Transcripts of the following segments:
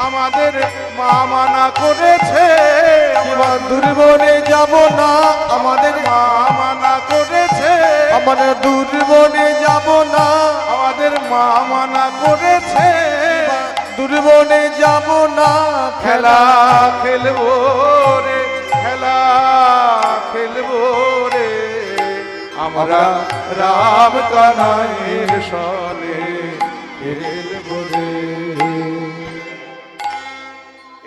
আমাদের মা মানা করেছে, আমরা দুর্বনে যাব না, আমাদের মা মানা করেছে, আমরা দুর্বনে যাব না, আমাদের মা মানা করেছে, দুর্বনে যাব না, খেলা খেলবো রে, খেলা খেলবো রে, আমরা রাম কানাইয়ের সনে খেলবো রে।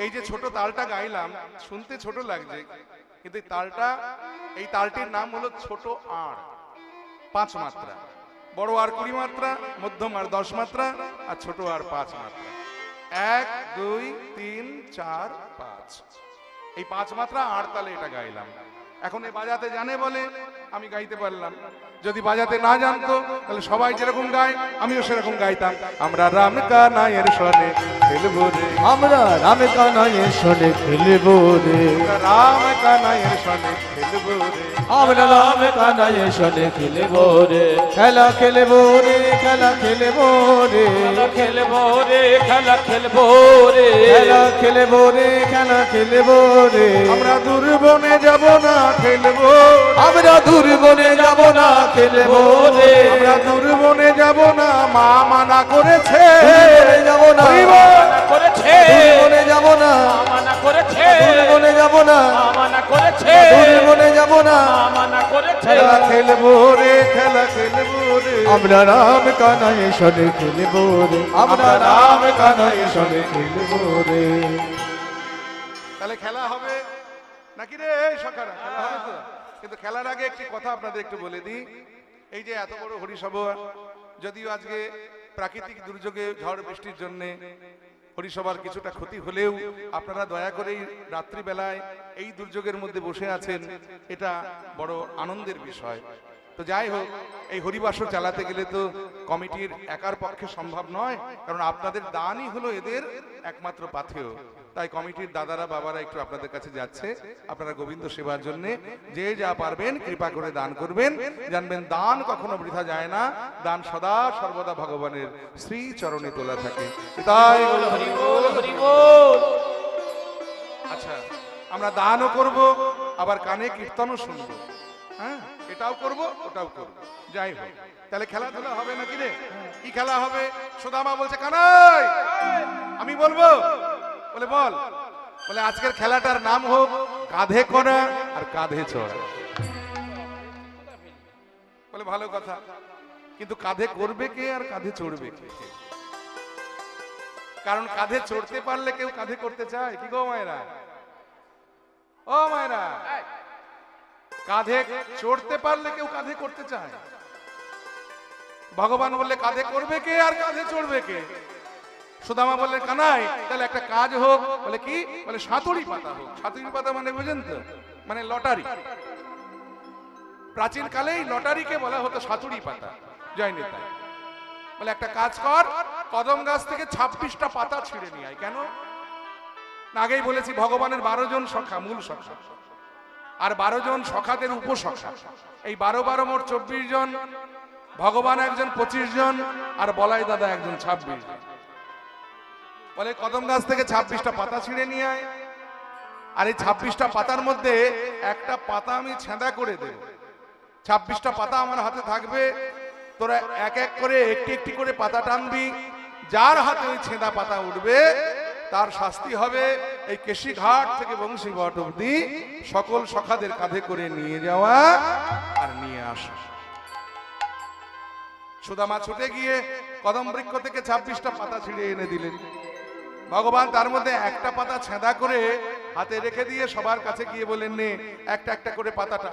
এই যে ছোট তালটা গাইলাম, শুনতে ছোট লাগছে, কিন্তু এই তালটির নাম হলো ছোট আড়। 5 মাত্রা, বড় আর 20 মাত্রা, মধ্যম আর 10 মাত্রা, আর ছোট আর 5 মাত্রা। 1 2 3 4 5, এই 5 মাত্রা আড় তালে এটা গাইলাম। এখন এ বাজাতে জানে বলে আমি গাইতে পারলাম, যদি বাজাতে না জানতো তাহলে সবাই যেরকম গায় আমিও সেরকম গাইতাম। আমরা রাম কানাইয়ের সনে খেলবো রে, আমরা রাম কানাইয়ের সনে খেলবো রে, রাম কানাইয়ের সনে খেলবো রে, আমরা রাম কানাইয়ের সনে খেলবো রে, খেলা খেলবো রে, খেলা খেলবো রে, খেলবো রে, খেলা খেলবো রে, খেলা খেলবো রে, খেলা খেলবো রে, আমরা দুর্বনে যাব না খেলবো, আমরা দুর্বনে যাব না, খেলবো রে, আমরা দুর্বনে যাব না, মা মানা করেছে, দুর্বনে যাব না, মানা করেছে, দুর্বনে যাব না, মানা করেছে, দুর্বনে যাব না, মানা করেছে, দুর্বনে যাব না, মানা করেছে, খেলা খেলবো রে, খেলা খেলবো রে, আমরা রাম কানাইয়ের সনে খেলবো রে, আমরা রাম কানাইয়ের সনে খেলবো রে। তাহলে খেলা হবে নাকি রে সখারা? খেলা হবে তো? কিন্তু খেলার আগে একটি কথা আপনাদের একটু বলে দিই। এই যে এত বড় হরিসভা, যদিও আজকে প্রাকৃতিক দুর্যোগে ঝড় বৃষ্টির জন্য হরিসভার কিছুটা ক্ষতি হলেও আপনারা দয়া করে রাত্রিবেলায় এই দুর্যোগের মধ্যে বসে আছেন, এটা বড় আনন্দের বিষয়। তো যাই হোক, এই হরিবাসর চালাতে গেলে তো কমিটির একার পক্ষে সম্ভব নয়, কারণ আপনাদের দানই হলো এদের একমাত্র পাথেয়। তাই কমিটির দাদারা বাবারা একটু আপনাদের কাছে যাচ্ছে, আপনারা গোবিন্দ সেবার জন্য যে যা পারবেন কৃপা করে দান করবেন। জানবেন দান কখনো বৃথা যায় না, দান সদা সর্বদা ভগবানের শ্রী চরণে তোলা থাকে। তাই হরি বল, হরি বল। আচ্ছা, আমরা দানও করব, আবার কানে কীর্তনও শুনবো, হ্যাঁ, এটাও করব ওটাও করব। যাই হোক, তাহলে খেলাধুলা হবে নাকি রে? কি খেলা হবে? সুদামা বলছে কানাই, আমি বলবো, বলে বল। বলে আজকের খেলাটার নাম হোক কাঁধে করা আর কাঁধে চড়া। বলে ভালো কথা, কিন্তু কাঁধে করবে কে আর কাঁধে চড়বে কে? কারণ কাঁধে চড়তে পারলে কেউ কাঁধে করতে চায় কি গো মায়েরা? ও মায়েরা, কাঁধে চড়তে পারলে কেউ কাঁধে করতে চায়। ভগবান বললে কাঁধে করবে কে আর কাঁধে চড়বে কে? সুদামা বললেন কানাই তাহলে একটা কাজ হোক। বলে কি? বলে সাতুরি পাতা হোক। সাতুরি পাতা মানে বুঝেন তো? মানে লটারি। প্রাচীন কালেই লটারিকে বলা হতো সাতুরি পাতা। জয় নিতাই। বলে একটা কাজ কর, কদম গাছ থেকে 26টা পাতা ছিঁড়ে নিয়ে আয়। কেন? আগেই বলেছি ভগবানের 12 জন সখা, মূল সখা, আর 12 জন সখাদের উপসখা। এই 12 মোট 24 জন, ভগবান একজন 25 জন, আর বলাই দাদা একজন 26 জন। বলে কদম গাছ থেকে 26টা পাতা ছিঁড়ে নিয়ে আয়, আর এই 26টা পাতার মধ্যে একটা পাতা আমি ছেঁদা করে দেব। 26টা পাতা আমার হাতে থাকবে, তোরা এক এক করে একটি একটি করে পাতা টানবি। যার হাতে ওই ছেঁদা পাতা উঠবে তার শাস্তি হবে এই কেশিঘাট থেকে বংশীঘাট অবধি সকল সখাদের কাঁধে করে নিয়ে যাওয়া আর নিয়ে আসা। সুদামা ছুটে গিয়ে কদম বৃক্ষ থেকে 26টা পাতা ছিঁড়ে এনে দিলেন। ভগবান তার মধ্যে একটা পাতা ছেঁদা করে হাতে রেখে দিয়ে সবার কাছে গিয়ে বলেন, নে একটা একটা করে পাতাটা।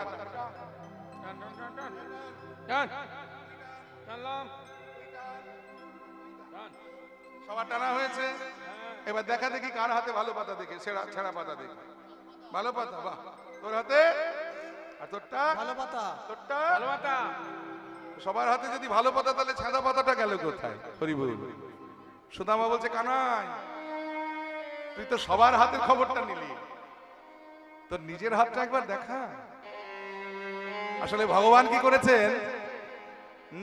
সবার টানা হয়েছে। এবার দেখা দেখি কার হাতে ভালো পাতা দেখে, ছেঁড়া পাতা দেখে। ভালো পাতা, বাহ, তোর হাতে। আর তোরটা ভালো পাতা, তোরটা ভালো পাতা। সবার হাতে যদি ভালো পাতা, তাহলে ছেঁদা পাতাটা গেল কোথায়? হরি বল। সুদামা বলছে কানাই, তুই তো সবার হাতের খবরটা নিলি, তোর নিজের হাতটা একবার দেখা। আসলে ভগবান কি করেছেন?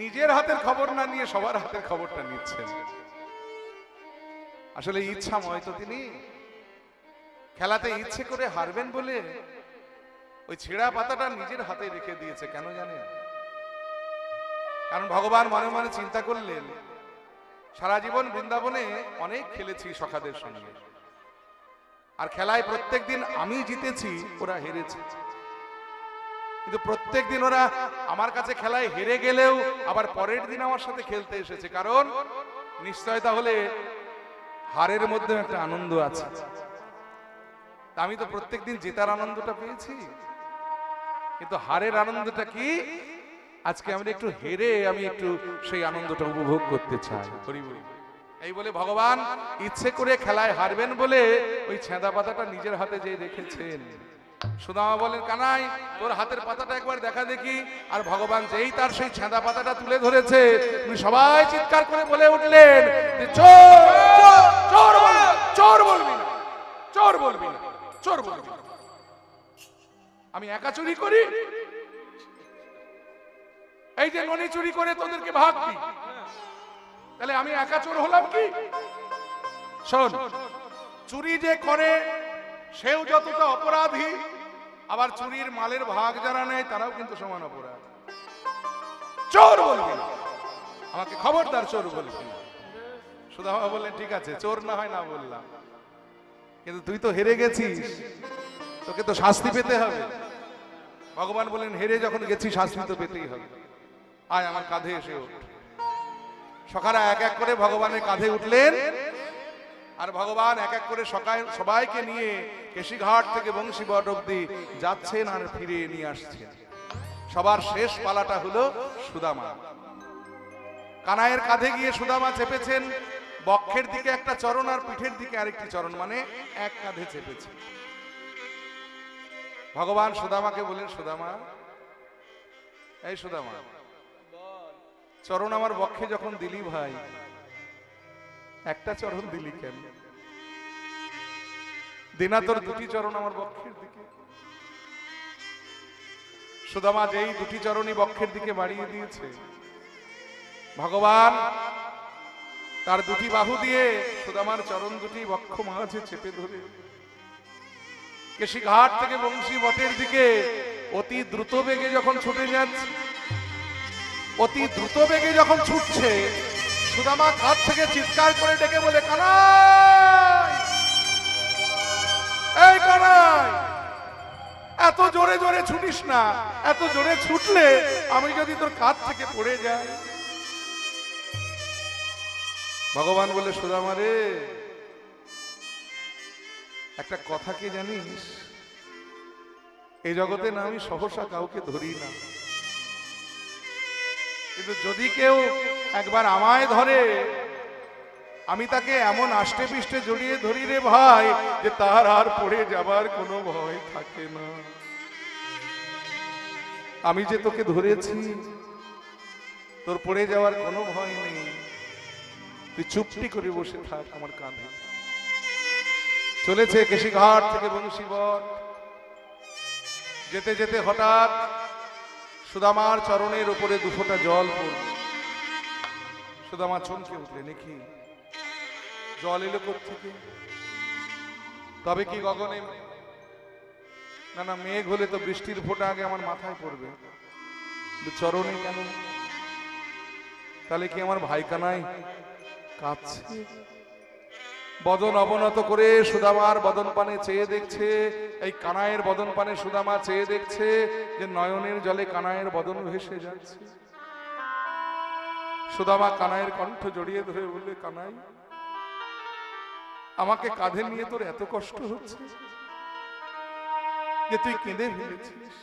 নিজের হাতের খবর না নিয়ে সবার হাতের খবরটা নিচ্ছেন। আসলে ইচ্ছাময় তো তিনি, খেলাতে ইচ্ছে করে হারবেন বলে ওই ছেঁড়া পাতাটা নিজের হাতে রেখে দিয়েছে। কেন জানেন? কারণ ভগবান মনে মনে চিন্তা করলেন, সারা জীবন বৃন্দাবনে অনেক খেলেছি সখাদের সঙ্গে, আর খেলায় প্রত্যেকদিন আমি জিতেছি, ওরা হেরেছে। কিন্তু প্রত্যেকদিন ওরা আমার কাছে খেলায় হেরে গেলেও আবার পরের দিন আমার সাথে খেলতে এসেছে, কারণ নিশ্চয় তাহলে হারের মধ্যে একটা আনন্দ আছে। আমি তো প্রত্যেকদিন জেতার আনন্দটা পেয়েছি, কিন্তু হারের আনন্দটা কি? আজকে আমি একটু হেরে আমি একটু সেই আনন্দটা উপভোগ করতে চাই। এই বলে ভগবান ইচ্ছে করে খেলায় হারবেন বলে ওই ছেঁদা পাতাটা নিজের হাতে যে রেখেছেন। সুদামা বলেন, কানাই তোর হাতের পাতাটা একবার দেখা দেখি। আর ভগবান যেই তার সেই ছেঁদা পাতাটা তুলে ধরেছে, তুমি সবাই চিৎকার করে বলে উঠলেন যে চোর চোর চোর বলবি না, চোর বলবি না, চোর বলবি না। আমি একা চুরি করি? এই যে ননি চুরি করে তোদেরকে ভাগ দিই, তাহলে আমি একা চোর হলাম কি? শোন, চুরি যে করে সেও যতটা অপরাধী, আবার চুরির মালের ভাগ যারা নেয় তারাও কিন্তু সমান অপরাধী। চোর বলবি না, আমাকে খবরদার চোর বলবি না। সুদামা বললেন, ঠিক আছে, চোর না হয় না বললাম, কিন্তু তুই তো হেরে গেছিস, তোকে তো শাস্তি পেতে হবে। ভগবান বলেন, হেরে যখন গেছি শাস্তি তো পেতেই হবে, আয় আমার কাঁধে এসে ওঠ। সখারা এক এক করে ভগবানের কাঁধে উঠলেন, আর ভগবান এক এক করে সবাইকে নিয়ে কেশিঘাট থেকে বংশীবট অব্দি যাচ্ছেন আর ফিরে নিয়ে আসছেন। সবার শেষ পালাটা হলো সুদামা। কানাইয়ের কাঁধে গিয়ে সুদামা চেপেছেন, বক্ষের দিকে একটা চরণ আর পিঠের দিকে আরেকটি চরণ, মানে এক কাঁধে চেপেছে। ভগবান সুদামাকে বলেন, সুদামা, এই সুদামা, চরণ আমার বক্ষে যখন দিলি ভাই, একটা চরণ দিলি কেন? দিনা তোর দুটি চরণ আমার বক্ষের দিকে। সুদামা যেই দুটি চরণই বক্ষের দিকে বাড়িয়ে দিয়েছে, ভগবান তার দুটি বাহু দিয়ে সুদামার চরণ দুটি বক্ষ মাঝে চেপে ধরে কেশিঘাট থেকে বংশী বটের দিকে অতি দ্রুত বেগে যখন ছুটে যাচ্ছে, অতি দ্রুত বেগে যখন ছুটছে, সুদামা কাঁধ থেকে চিৎকার করে ডেকে বলে, কানাই, এই কানাই, এত জোরে জোরে ছুটিস না, এত জোরে ছুটলে আমি যদি তোর কাঁধ থেকে পড়ে যাই। ভগবান বলে, সুদামা রে, একটা কথা কি জানিস? এই জগতে না আমি সহসা কাউকে ধরি না, কিন্তু যদি কেউ একবার আমায় ধরে, আমি তাকে এমন আষ্টে পিষ্টে জড়িয়ে ধরি রে ভাই, যে তার আর পড়ে যাবার কোনো ভয় থাকে না। আমি যে তোকে ধরেছি, তোর পড়ে যাওয়ার কোনো ভয় নেই, তুই চুপটি করে বসে থাক আমার কাঁধে। চলেছে কেশিঘাট থেকে বংশীবট, যেতে যেতে হঠাৎ সুদামার চরণের উপরে দুফোঁটা জল পড়ল। সুদামা চমকে উঠলেন, কি জল এলো কোত্থেকে? তবে কি গগনে? না না, মেঘ হলে তো বৃষ্টির ফোঁটা আগে আমার মাথায় পড়বে, চরণে কেন? তাহলে কি আমার ভাই কানাই কাঁদছে? বদন অবনত করে সুদামার বদন পানে চেয়ে দেখছে, এই কানাইয়ের বদন পানে সুদামা চেয়ে দেখছে যে নয়নের জলে কানাইয়ের বদন ভেসে যাচ্ছে। সুদামা কানাইয়ের কণ্ঠ জড়িয়ে ধরে বলে, কানাই, আমাকে কাঁধে নিয়ে তোর এত কষ্ট হচ্ছে যে তুই কেঁদে ফেলেছিস?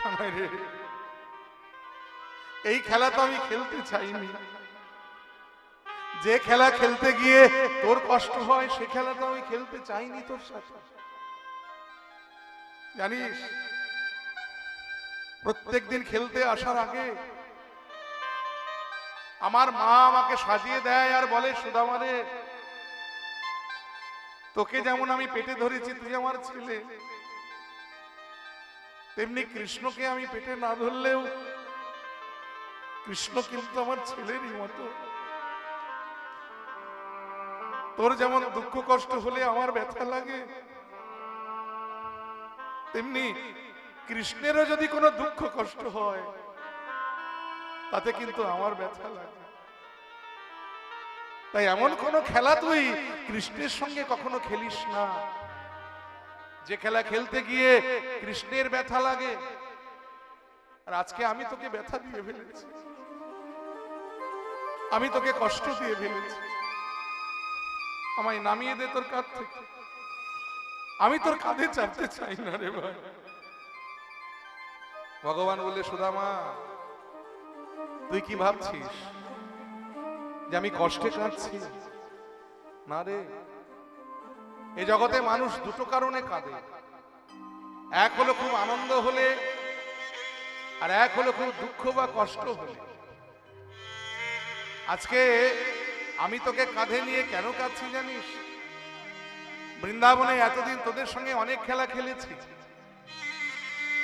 কানাই রে, এই খেলা তো আমি খেলতে চাইনি। যে খেলা খেলতে গিয়ে তোর কষ্ট হয়, সে খেলা তো আমি খেলতে চাইনি তোর সাথে। জানিস, প্রত্যেকদিন খেলতে আসার আগে আমার মা আমাকে সাজিয়ে দেয় আর বলে, সুদামা রে, তোকে যেমন আমি পেটে ধরেছি, তুই আমার ছেলে, তেমনি কৃষ্ণকে আমি পেটে না ধরলেও কৃষ্ণ কিন্তু আমার ছেলেরই মতো। তোর যেমন দুঃখ কষ্ট হলে আমার ব্যথা লাগে, তেমনি কৃষ্ণেরও যদি কোনো দুঃখ কষ্ট হয় তাতে কিন্তু আমার ব্যথা লাগে। তাই এমন কোন খেলা তুই কৃষ্ণের সঙ্গে কখনো খেলিস না, যে খেলা খেলতে গিয়ে কৃষ্ণের ব্যথা লাগে। আর আজকে আমি তোকে ব্যথা দিয়ে ফেলেছি, আমি তোকে কষ্ট দিয়ে ফেলেছি, আমায় নামিয়ে দে তোর কাঁধ থেকে। আমি তোর কাঁধে চাপতে চাই না রে ভাই। ভগবান বলে, সুদামা তুই কি ভাবছিস যে আমি কষ্টে কাঁদছি? না রে, এ জগতে মানুষ দুটো কারণে কাঁদে। এক হলো খুব আনন্দ হলে, আর এক হলো খুব দুঃখ বা কষ্ট হলে। আজকে আমি তোকে কাঁধে নিয়ে কেন কাঁদছি জানিস? বৃন্দাবনে এতদিন তোদের সঙ্গে অনেক খেলা খেলেছি,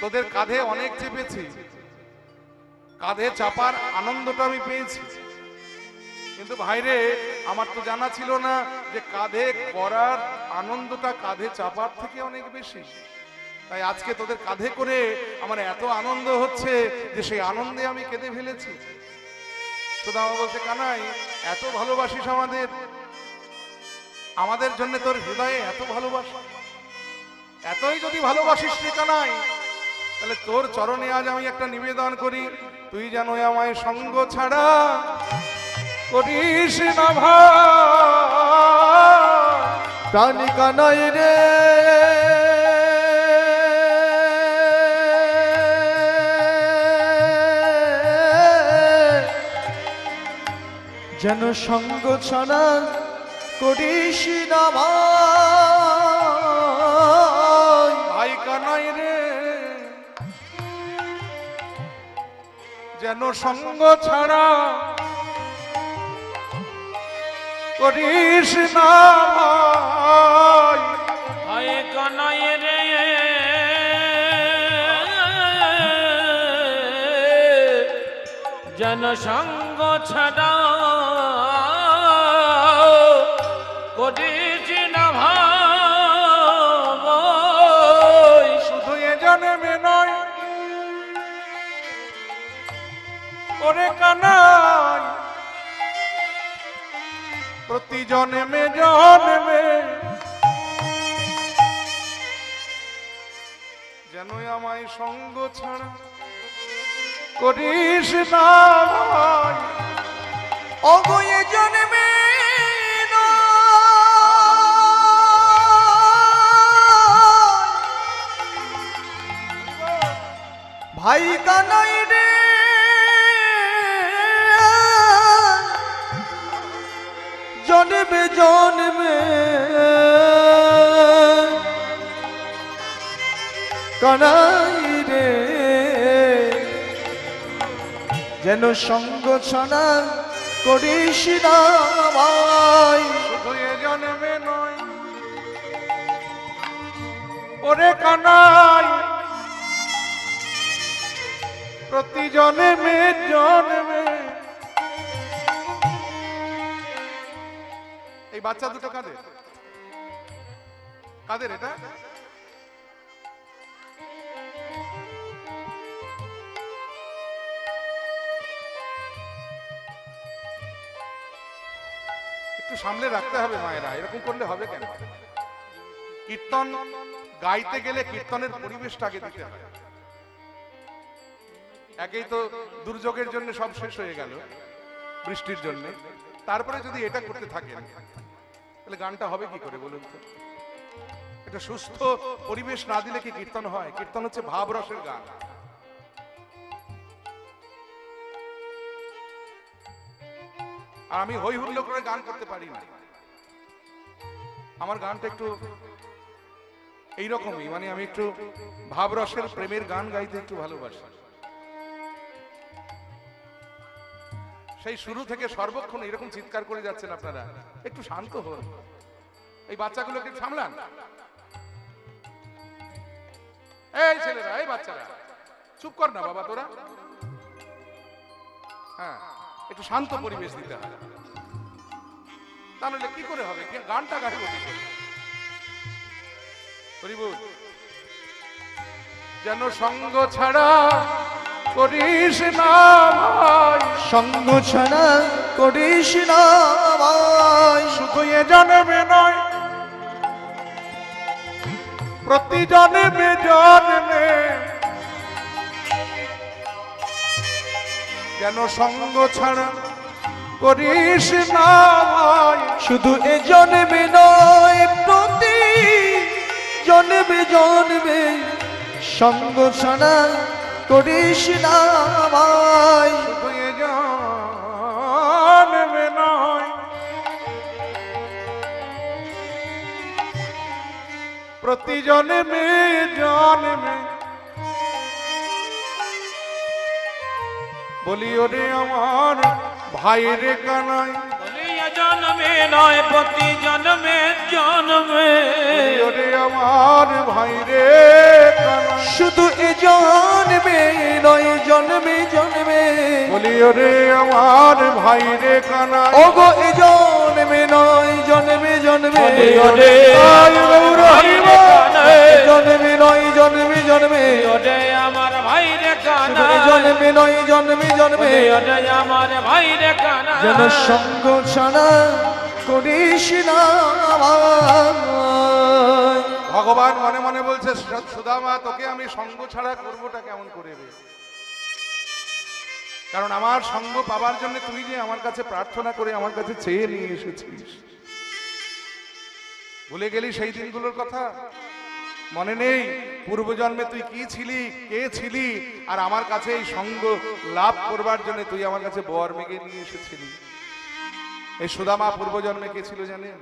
তোদের কাঁধে অনেক চেপেছি, কাঁধে চাপার আনন্দটা আমি পেয়েছি। কিন্তু ভাইরে, আমার তো জানা ছিল না যে কাঁধে করার আনন্দটা কাঁধে চাপার থেকে অনেক বেশি। তাই আজকে তোদের কাঁধে করে আমার এত আনন্দ হচ্ছে যে সেই আনন্দে আমি কেঁদে ফেলেছি। সুদামা বলছে, কানাই এত ভালোবাসিস আমাদের, আমাদের জন্য তোর হৃদয়ে এত ভালোবাসা, এতই যদি ভালোবাসিস রে কানাই, তাহলে তোর চরণে আজ আমি একটা নিবেদন করি, তুই যেন আমায় সঙ্গ ছাড়া করিস না ভাই। প্রাণী কানাই রে, যেন সঙ্গ ছাড়া করিস না ভাই। ভাই কানাই রে, যেন সঙ্গ ছাড়া করিস না ভাই। ভাই কানাই রে, যেন সঙ্গ ছাড়া করিস না ভাই। শুধু এ জন্মে নয় ওরে কানাই, প্রতি জন্মে জন্মে যেন আমায় সঙ্গ ছাড়া করিস না ভাই। অগয়ে জন্মে ভাই কানাই রে, জন্মে জন্মে কানাই রে, যেন সঙ্গ ছাড়া করিস না ভাই। শুধু এ জন্মে নয় ওরে কানাই, প্রতি জন্মে জন্মে। এই বাচ্চা দুটো কাঁদে, কাদের এটা? একটু সামলে রাখতে হবে মায়েরা, এরকম করলে হবে কেন? কীর্তন গাইতে গেলে কীর্তনের পরিবেশটা আগে দিতে হয়। একেই তো দুর্যোগের জন্য সব শেষ হয়ে গেল বৃষ্টির জন্য, তারপরে যদি এটা করতে থাকেন তাহলে গানটা হবে কি করে বলুন তো? এটা সুস্থ পরিবেশ না দিলে কি কীর্তন হয়? কীর্তন হচ্ছে ভাব রসের গান। আর আমি হই হুল্লো করে গান করতে পারি না, আমার গানটা একটু এইরকমই, মানে আমি একটু ভাব রসের প্রেমের গান গাইতে একটু ভালোবাসি। সেই শুরু থেকে সর্বক্ষণ এরকম চিৎকার করে যাচ্ছেন আপনারা, একটু শান্ত হন। এই বাচ্চাগুলোকে সামলান। এই ছেলেরা, এই বাচ্চারা চুপ কর না বাবা তোরা। হ্যাঁ, একটু শান্ত পরিবেশ দিতে হয়। তা নইলে কি করে হবে, গানটা গাইব কি করে? হরি বল। যেন সঙ্গ ছাড়া করিস না ভাই, সঙ্গ ছাড়া করিস না ভাই, শুধু এ জন্মে নয় প্রতি জন্মে জন্মে যেন সঙ্গ ছাড়া করিস না ভাই, শুধু এ জন্মে নয় প্রতি জন্মে জন্মে সঙ্গ ছাড়া করিস না ভাই, শুধু এ জন্মে নয় প্রতি জন্মে জন্মে বলি ওরে আমার ভাই রে কানাই, বলিয়া জন্মে নয় প্রতি জন্মে জন্মে, বলি ওরে আমার ভাই রে কানাই, শুধু এ জন্মে নয় জন্মে জন্মে, বলি ওরে আমার ভাই রে কানাই, ওগো এ জন্মে নয় জন্মে জন্মে, ওরে আয় গৌর হরি বল। জন্মে নয় জন্মে জন্মে, ওরে আমার ভাই রে শুধু কানা, এ জন্মে নয় জন্মে জন্মে, ওরে আমার ভাই রে কানা, যেন সঙ্গ ছাড়া করিস না ভাই। ভগবান মনে মনে বলছে, সুদামা তোকে আমি সঙ্গ ছাড়া করবোটা কেমন করে রে? কারণ আমার সঙ্গ পাবার জন্য তুই যে আমার কাছে প্রার্থনা করে আমার কাছে চেয়ে নিয়ে এসেছিস, ভুলে গেলি সেই দিনগুলোর কথা? মনে নেই পূর্বজন্মে তুই কি ছিলি, কে ছিলি, আর আমার কাছে এই সঙ্গ লাভ করবার জন্য তুই আমার কাছে বর মেগে নিয়ে এসেছিলি। এই সুদামা পূর্বজন্মে কে ছিল জানেন?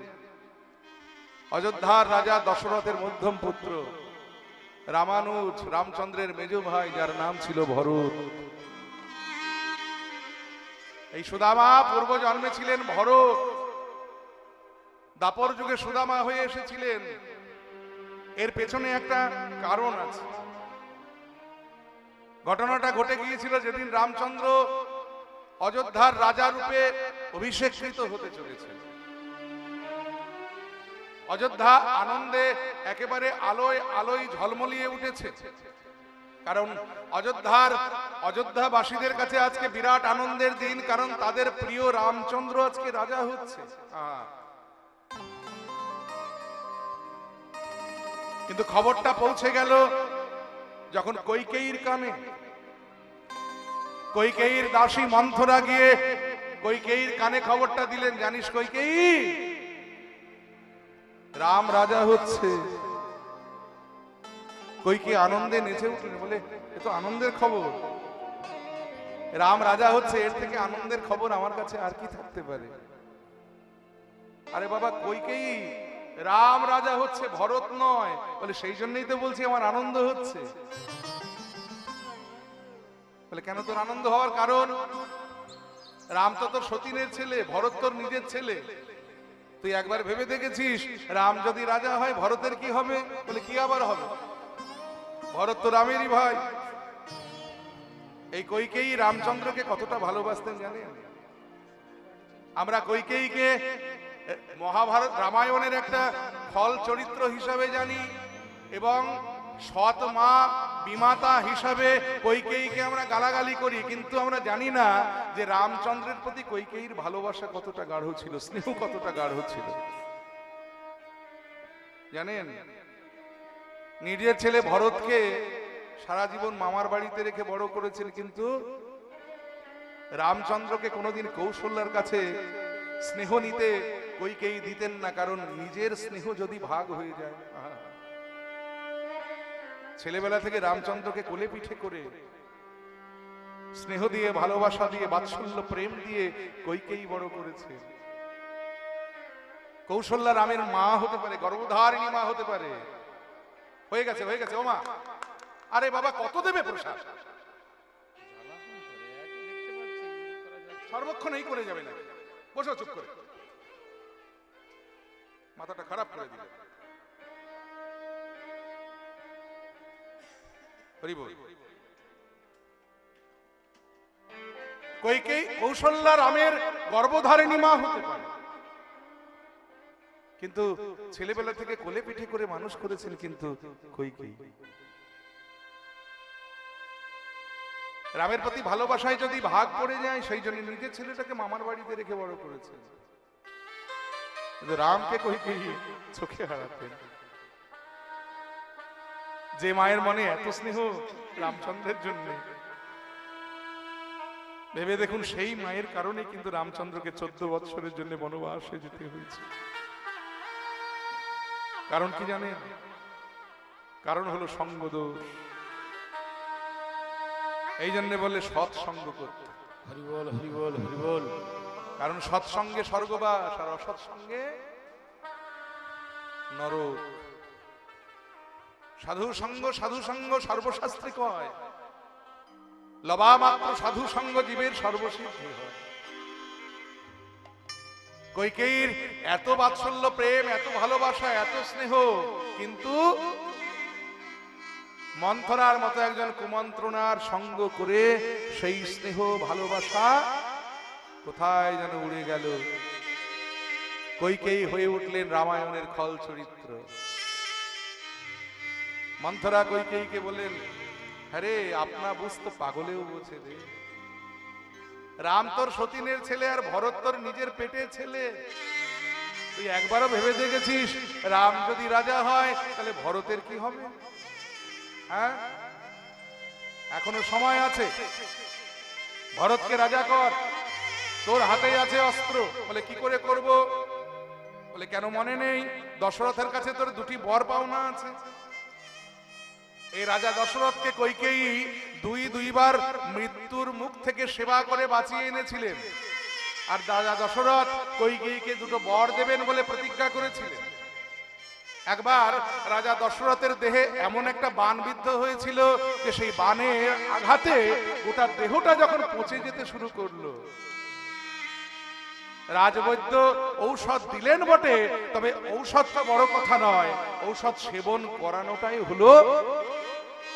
অযোধ্যার রাজা দশরথের মধ্যম পুত্র রামানুজ, রামচন্দ্রের মেজ ভাই, যার নাম ছিল ভরত। এই সুদামা পূর্ব জন্মে ছিলেন ভরত, দাপর যুগে সুদামা হয়ে এসেছিলেন। এর পেছনে একটা কারণ আছে। ঘটনাটা ঘটে গিয়েছিল যেদিন রামচন্দ্র অযোধ্যার রাজা রূপে অভিষেকৃত হতে চলেছে। অযোধ্যা আনন্দে একেবারে আলোয় আলোয় ঝলমলিয়ে উঠেছে, কারণ অযোধ্যাবাসীদের কাছে আজকে বিরাট আনন্দের দিন, কারণ তাদের প্রিয় রামচন্দ্র আজকে রাজা হচ্ছে। কিন্তু খবরটা পৌঁছে গেল যখন কৈকেয়ীর কানে। কৈকেয়ীর দাসী মন্থরা গিয়ে কৈকেয়ীর কানে খবরটা দিলেন, জানিস কৈকেয়ী, রাম রাজা হচ্ছে। কৈকেয়ী আনন্দে নেচে উঠলেন, বলে এ তো আনন্দের খবর, রাম রাজা হচ্ছে, এর থেকে আনন্দের খবর আমার কাছে আর কি থাকতে পারে? আরে বাবা কৈকেয়ী, রাম রাজা হচ্ছে, ভরত নয়। বলে সেই জন্যই তো বলছি আমার আনন্দ হচ্ছে। বলে কেন তোর আনন্দ হওয়ার কারণ? রাম তো তোর সতীনের ছেলে, ভরত তোর নিজের ছেলে। তুই একবার ভেবে দেখেছিস রাম যদি রাজা হয় ভরতের কি হবে? বলে কি আবার হবে, ভরত তো রামেরই ভাই। এই কৈকেয়ী রামচন্দ্রকে কতটা ভালোবাসতেন জানেন? আমরা কৈকেয়ীকে মহাভারত রামায়ণের একটা ফল চরিত্র হিসাবে জানি, এবং সৎ মা বিমাতা হিসাবে কৈকেয়ীকে আমরা গালাগালি করি, কিন্তু আমরা জানি না যে রামচন্দ্রের প্রতি কৈকেয়ীর ভালোবাসা কতটা গাঢ় ছিল, স্নেহ কতটা গাঢ় ছিল। জানেন, নিজের ছেলে ভরতকে সারা জীবন মামার বাড়িতে রেখে বড় করেছেন, কিন্তু রামচন্দ্রকে কোনোদিন কৌশল্যার কাছে স্নেহ নিতে কৈকেয়ী দিতেন না, কারণ নিজের স্নেহ যদি ভাগ হয়ে যায়। ছেলেবেলা থেকে রামচন্দ্রকে কোলে পিঠে করে স্নেহ দিয়ে, ভালোবাসা দিয়ে, বাৎসল্য প্রেম দিয়ে কৈকেয়ী বড় করেছে। কৌশল্যা রামের মা হতে পারে, গর্ভধারিণী মা হতে পারে। হয়ে গেছে হয়ে গেছে ও মা, আরে বাবা কত দেবে প্রসাদ, সর্বক্ষণ এই করে যাবে না, বসো চুপ করে, মাথাটা খারাপ করে দিলে। কৈকেয়ী কৌশল্যা রামের গর্ভধারিণী মা হতে পারে, কিন্তু ছেলেবেলা থেকে কোলে পিঠে করে মানুষ করেছেন কিন্তু কইকেয়ী। রামের প্রতি ভালোবাসায় যদি ভাগ পড়ে যায়, সেই জন্য নিজের ছেলেটাকে মামার বাড়িতে রেখে বড় করেছেন। কিন্তু রামকে কইকেয়ী চোখে হারাতেন। যে মায়ের মনে এত স্নেহ রামচন্দ্রের জন্য, ভেবে দেখুন সেই মায়ের কারণে কিন্তু রামচন্দ্রকে 14 বৎসরের জন্য বনবাসে যেতে হয়েছে। কারণ কি জানেন? কারণ হলো সঙ্গদোষ। এই জন্য বলে সৎসঙ্গ করতে। হরি বল, হরি বল, হরি বল। কারণ সৎসঙ্গে স্বর্গবাস, আর অসৎসঙ্গে নরক। সাধু সঙ্গ সর্বশাস্ত্রে কয়, লবা মাত্র সাধু সঙ্গ জীবের সর্বসিদ্ধি হয়। কইকেয়ীর এত বাৎসল্য প্রেম, এত ভালোবাসা, এত স্নেহ, কিন্তু মন্থরার মতো একজন কুমন্ত্রণার সঙ্গ করে সেই স্নেহ ভালোবাসা কোথায় যেন উড়ে গেল। কইকেয়ী হয়ে উঠলেন রামায়ণের খল চরিত্র। মন্থরা কইকেয়ীকে বলেন, আরে আপনা বুঝতো পাগলেও বোঝে রে, রাম তোর সতীনের ছেলে আর ভরত তোর নিজের পেটের ছেলে। তুই একবারও ভেবে দেখেছিস রাম যদি রাজা হয় তাহলে ভরতের কি হবে? হ্যাঁ, এখনো সময় আছে, ভরতকে রাজা কর, তোর হাতেই আছে অস্ত্র। বলে কি করে করব? বলে কেন মনে নেই দশরথের কাছে তোর দুটি বর পাওনা আছে। এই রাজা দশরথকে কইকেয়ী দুইবার মৃত্যুর মুখ থেকে সেবা করে বাঁচিয়ে এনেছিলেন, আর রাজা দশরথ কইকেয়ীকে দুটো বর দেবেন বলে প্রতিজ্ঞা করেছিলেন। একবার রাজা দশরথের দেহে এমন একটা বাণ বিদ্ধ হয়েছিল যে সেই বাণের আঘাতে গোটা দেহটা যখন পচে যেতে শুরু করলো, রাজবৈদ্য ঔষধ দিলেন বটে, তবে ঔষধটা বড় কথা নয়, ঔষধ সেবন করানোটাই হলো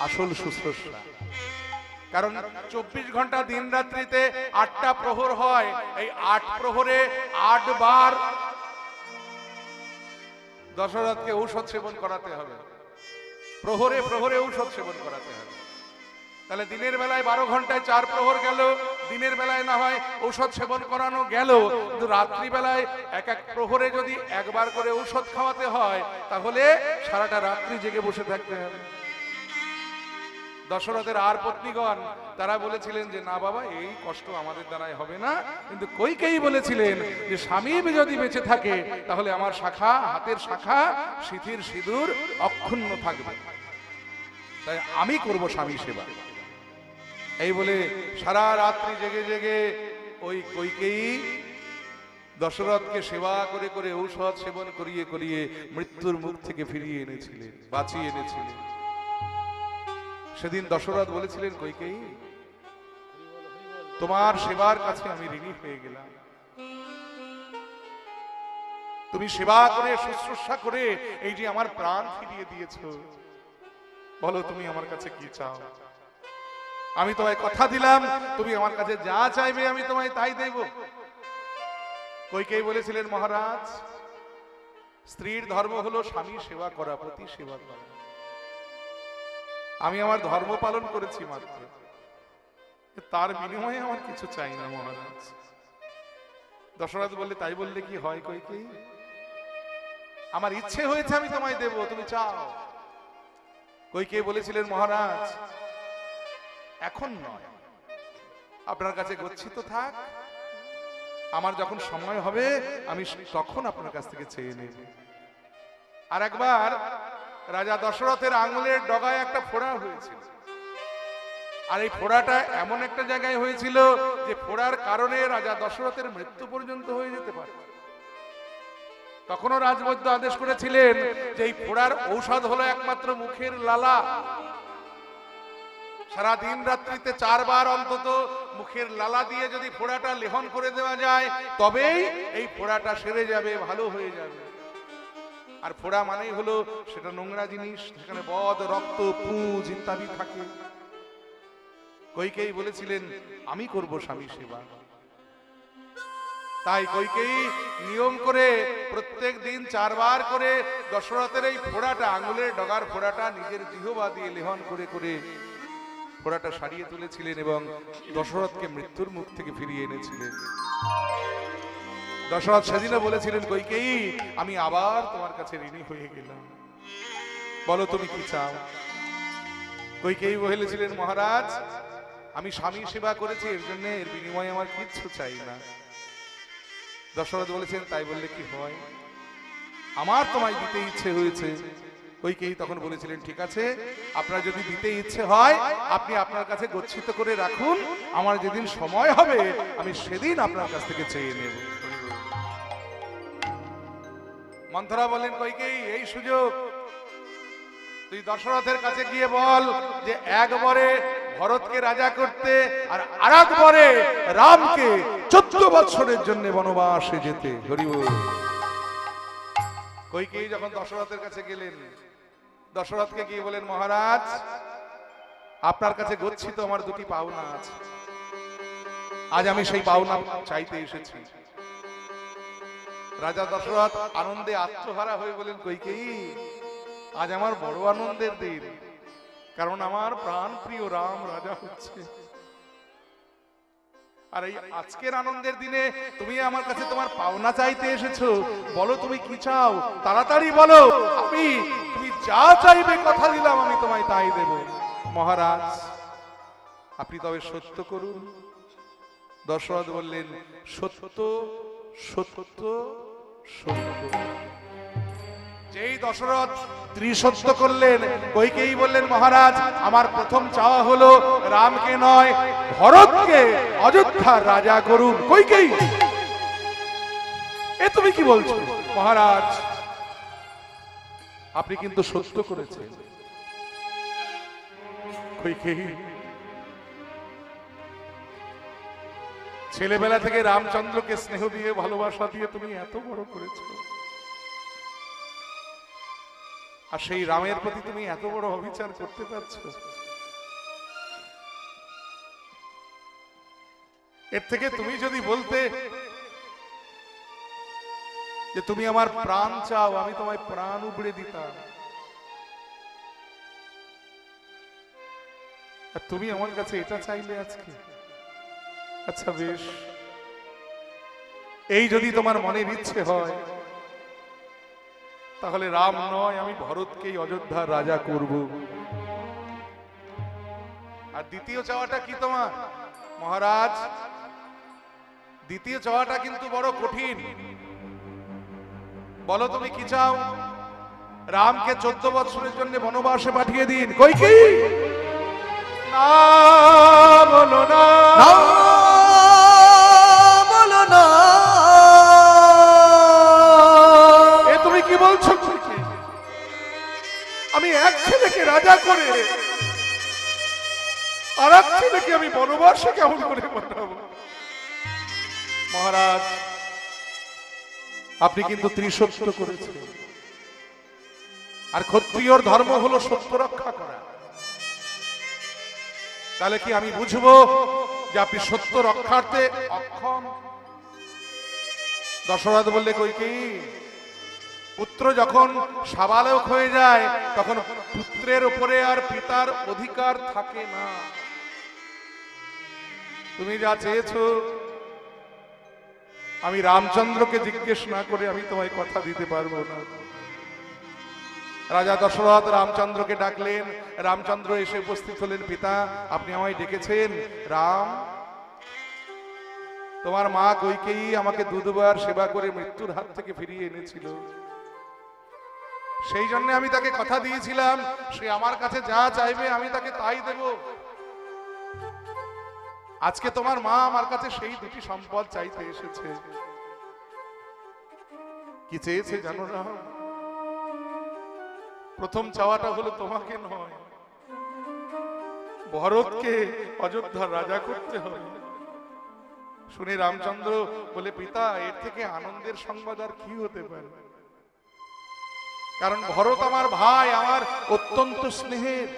আসল শুশ্রূষা। কারণ 24 ঘন্টা দিন রাত্রিতে 8টা প্রহর হয়, এই 8 প্রহরে 8 বার দশরথকে ঔষধ সেবন করাতে হবে, প্রহরে প্রহরে ঔষধ সেবন করাতে হবে। তাহলে দিনের বেলায় 12 ঘন্টায় 4 প্রহর গেল, দিনের বেলায় না হয় ঔষধ সেবন করানো গেল, কিন্তু রাত্রি বেলায় এক এক প্রহরে যদি একবার করে ঔষধ খাওয়াতে হয়, তাহলে সারাটা রাত্রি জেগে বসে থাকতে হবে। দশরথের আর পত্নীগণ তারা বলেছিলেন যে না বাবা, এই কষ্ট আমাদের দ্বারাই হবে না, কিন্তু কইকেয়ী বলেছিলেন যে স্বামী যদি বেঁচে থাকে তাহলে আমার শাখা, হাতের শাখা, সিঁথির সিঁদুর অক্ষুণ্ণ থাকবে, তাই আমি করব স্বামী সেবা। এই বলে সারা রাত্রি জেগে জেগে ওই কইকেয়ী দশরথকে সেবা করে করে ঔষধ সেবন করিয়ে করিয়ে মৃত্যুর মুখ থেকে ফিরিয়ে এনেছিলেন, বাঁচিয়ে এনেছিলেন। সেদিন দশরথ বলেছিলেন, কইকেয়ী তোমার সেবার কাছে আমি ঋণী হয়ে গেলাম। তুমি সেবা করে শুশ্রূষা করে এই যে আমার প্রাণ ফিরিয়ে দিয়েছো, বলো তুমি আমার কাছে কি চাও? আমি তোমায় কথা দিলাম, তুমি আমার কাছে যা চাইবে আমি তোমায় তাই দেব। কইকেয়ী বলেছিলেন, মহারাজ, স্ত্রীর ধর্ম হলো স্বামী সেবা করা, পতি সেবা করা। আমি আমার ধর্ম পালন করেছি মাত্র, তার বিনিময়ে আমার কিছু চাই না মহারাজ। দশরথ বললে, তাই বললে কি হয় কইকেয়ী? আমার ইচ্ছে হয়েছে আমি তোমায় দেব, তুমি চাও। কইকেয়ী বলেছিলেন, মহারাজ এখন নয়, আপনার কাছে গচ্ছিত থাক, আমার যখন সময় হবে আমি তখন আপনার কাছ থেকে চেয়ে নেব। আর একবার রাজা দশরথের আঙুলের ডগায় একটা ফোড়া হয়েছিল, আর এই ফোড়াটা এমন একটা জায়গায় হয়েছিল যে ফোড়ার কারণে রাজা দশরথের মৃত্যু পর্যন্ত হয়ে যেতে পারে। তখনও রাজবৈদ্য আদেশ করেছিলেন যে এই ফোড়ার ঔষধ হলো একমাত্র মুখের লালা। সারা দিন রাত্রিতে 4 বার অন্তত মুখের লালা দিয়ে যদি ফোড়াটা লেহন করে দেওয়া যায়, তবেই এই ফোড়াটা সেরে যাবে, ভালো হয়ে যাবে। আর ফোড়া মানেই হলো সেটা নোংরা জিনিস, সেখানে বদ, রক্ত, পুঁজ ইত্যাদি থাকে। কইকেয়ী বলেছিলেন, আমি করব স্বামী সেবা। তাই কইকেয়ী নিয়ম করে প্রত্যেক দিন 4 বার করে দশরথের এই ফোড়াটা, আঙুলের ডগার ফোড়াটা নিজের জিহ্বা দিয়ে লেহন করে করে ফোড়াটা সারিয়ে তুলেছিলেন এবং দশরথকে মৃত্যুর মুখ থেকে ফিরিয়ে এনেছিলেন। দশরথ সেদিনও বলেছিলেন, কইকেয়ী আমি আবার তোমার কাছে ঋণী হয়ে গেলাম, বলো তুমি কি চাও। কইকেয়ী বলেছিলেন, মহারাজ আমি স্বামী সেবা করেছি, এর জন্য এর বিনিময়ে আমার কিচ্ছু চাই না। দশরথ বলেছেন, তাই বললে কি হয়, আমার তোমায় দিতে ইচ্ছে হয়েছে। কইকেয়ী তখন বলেছিলেন, ঠিক আছে, আপনার যদি দিতে ইচ্ছে হয় আপনি আপনার কাছে গচ্ছিত করে রাখুন, আমার যেদিন সময় হবে আমি সেদিন আপনার কাছ থেকে চেয়ে নেব। মন্থরা বলেন, কইকেয়ী এই সুযোগ, তুই দশরথের কাছে গিয়ে বল যে একবারে ভরতকে রাজা করতে আর আরেকবারে রামকে 14 বছরের জন্য বনবাসে যেতে। হরি বল। কইকেয়ী যখন দশরথের কাছে গেলেন, দশরথকে গিয়ে বলেন, মহারাজ আপনার কাছে গচ্ছিত আমার দুটি পাওনা আছে, আজ আমি সেই পাওনা চাইতে এসেছি। রাজা দশরথ আনন্দে আত্মহারা হয়ে বলেন, কইকেয়ী আজ আমার বড় আনন্দের দিন, কারণ আমার প্রাণ প্রিয় রাম রাজা হচ্ছে। আর এই আজকের আনন্দের দিনে তুমি আমার কাছে তোমার পাওনা চাইতে এসেছো, বলো তুমি কি চাও, তাড়াতাড়ি বলো, আমি তুমি যা চাইবে কথা দিলাম আমি তোমায় তাই দেব। মহারাজ আপনি তবে সত্য করুন। দশরথ বললেন, সত্য সত্য সত্য। যেই দশরথ ত্রিসত্য করলেন, কইকেয়ী বললেন, মহারাজ আমার প্রথম চাওয়া হলো রামকে নয় ভরতকে অযোধ্যার রাজা করুন। কইকেয়ী এ তুমি কি বলছো? মহারাজ আপনি কিন্তু সত্য করেছেন। কইকেয়ী ছেলেবেলা থেকে রামচন্দ্রকে স্নেহ দিয়ে ভালোবাসা দিয়ে তুমি এত বড় করেছো, আর সেই রামের প্রতি তুমি এত বড় অবিচার করতে পারছো, এর থেকে তুমি যদি বলতে যে তুমি আমার প্রাণ চাও, আমি তোমায় প্রাণ উবড়ে দিতাম, আর তুমি আমার কাছে এটা চাইলে আজকে। আচ্ছা বেশ, এই যদি তোমার মনের ইচ্ছে হয় তাহলে রাম নয় আমি ভরতকেই অযোধ্যার রাজা করব। আর দ্বিতীয় চাওয়াটা কি তোমার? মহারাজ দ্বিতীয় চাওয়াটা কিন্তু বড় কঠিন, বলো তুমি কি চাও? রামকে 14 বছরের জন্য বনবাসে পাঠিয়ে দিন। কইকেয়ী না বলো না, বলো না, এ তুমি কি বলছো? আমি এক ছেলেকে রাজা করে আর এক ছেলেকে আমি বনবাসে কেমন করে পাঠাবো? মহারাজ আপনি কিন্তু ত্রিসত্য করেছেন, আর ক্ষত্রিয়র ধর্ম হলো সত্য রক্ষা করা। তাহলে কি আমি বুঝবো যে আপনি সত্য রক্ষার্থে অক্ষম? দশরথ বললে, কইকেয়ী পুত্র যখন সাবালক হয়ে যায় তখন পুত্রের উপরে আর পিতার অধিকার থাকে না। তুমি যা চেয়েছো আমি রামচন্দ্রকে জিজ্ঞেস না করে আমি তোমায় কথা দিতে পারবো না। রাজা দশরথ রামচন্দ্রকে ডাকলেন, রামচন্দ্র এসে উপস্থিত হলেন। পিতা আপনি আমায় ডেকেছেন? রাম তোমার মা কইকেয়ী আমাকে দুবার সেবা করে মৃত্যুর হাত থেকে ফিরিয়ে এনেছিল, সেই জন্য আমি তাকে কথা দিয়েছিলাম সে আমার কাছে যা চাইবে আমি তাকে তাই দেব। আজকে তোমার মা আমার কাছে সেই দুটি সম্পদ চাইতে এসেছে। কি চেয়েছে জানো না? প্রথম চাওয়াটা হলো তোমাকে নয়, ভরতকে অযোধ্যার রাজা করতে হবে। শুনে রামচন্দ্র বলে, পিতা এর থেকে আনন্দের সংবাদ আর কি হতে পারে? কারণ ভরত আমার ভাই, আমার অত্যন্ত স্নেহের,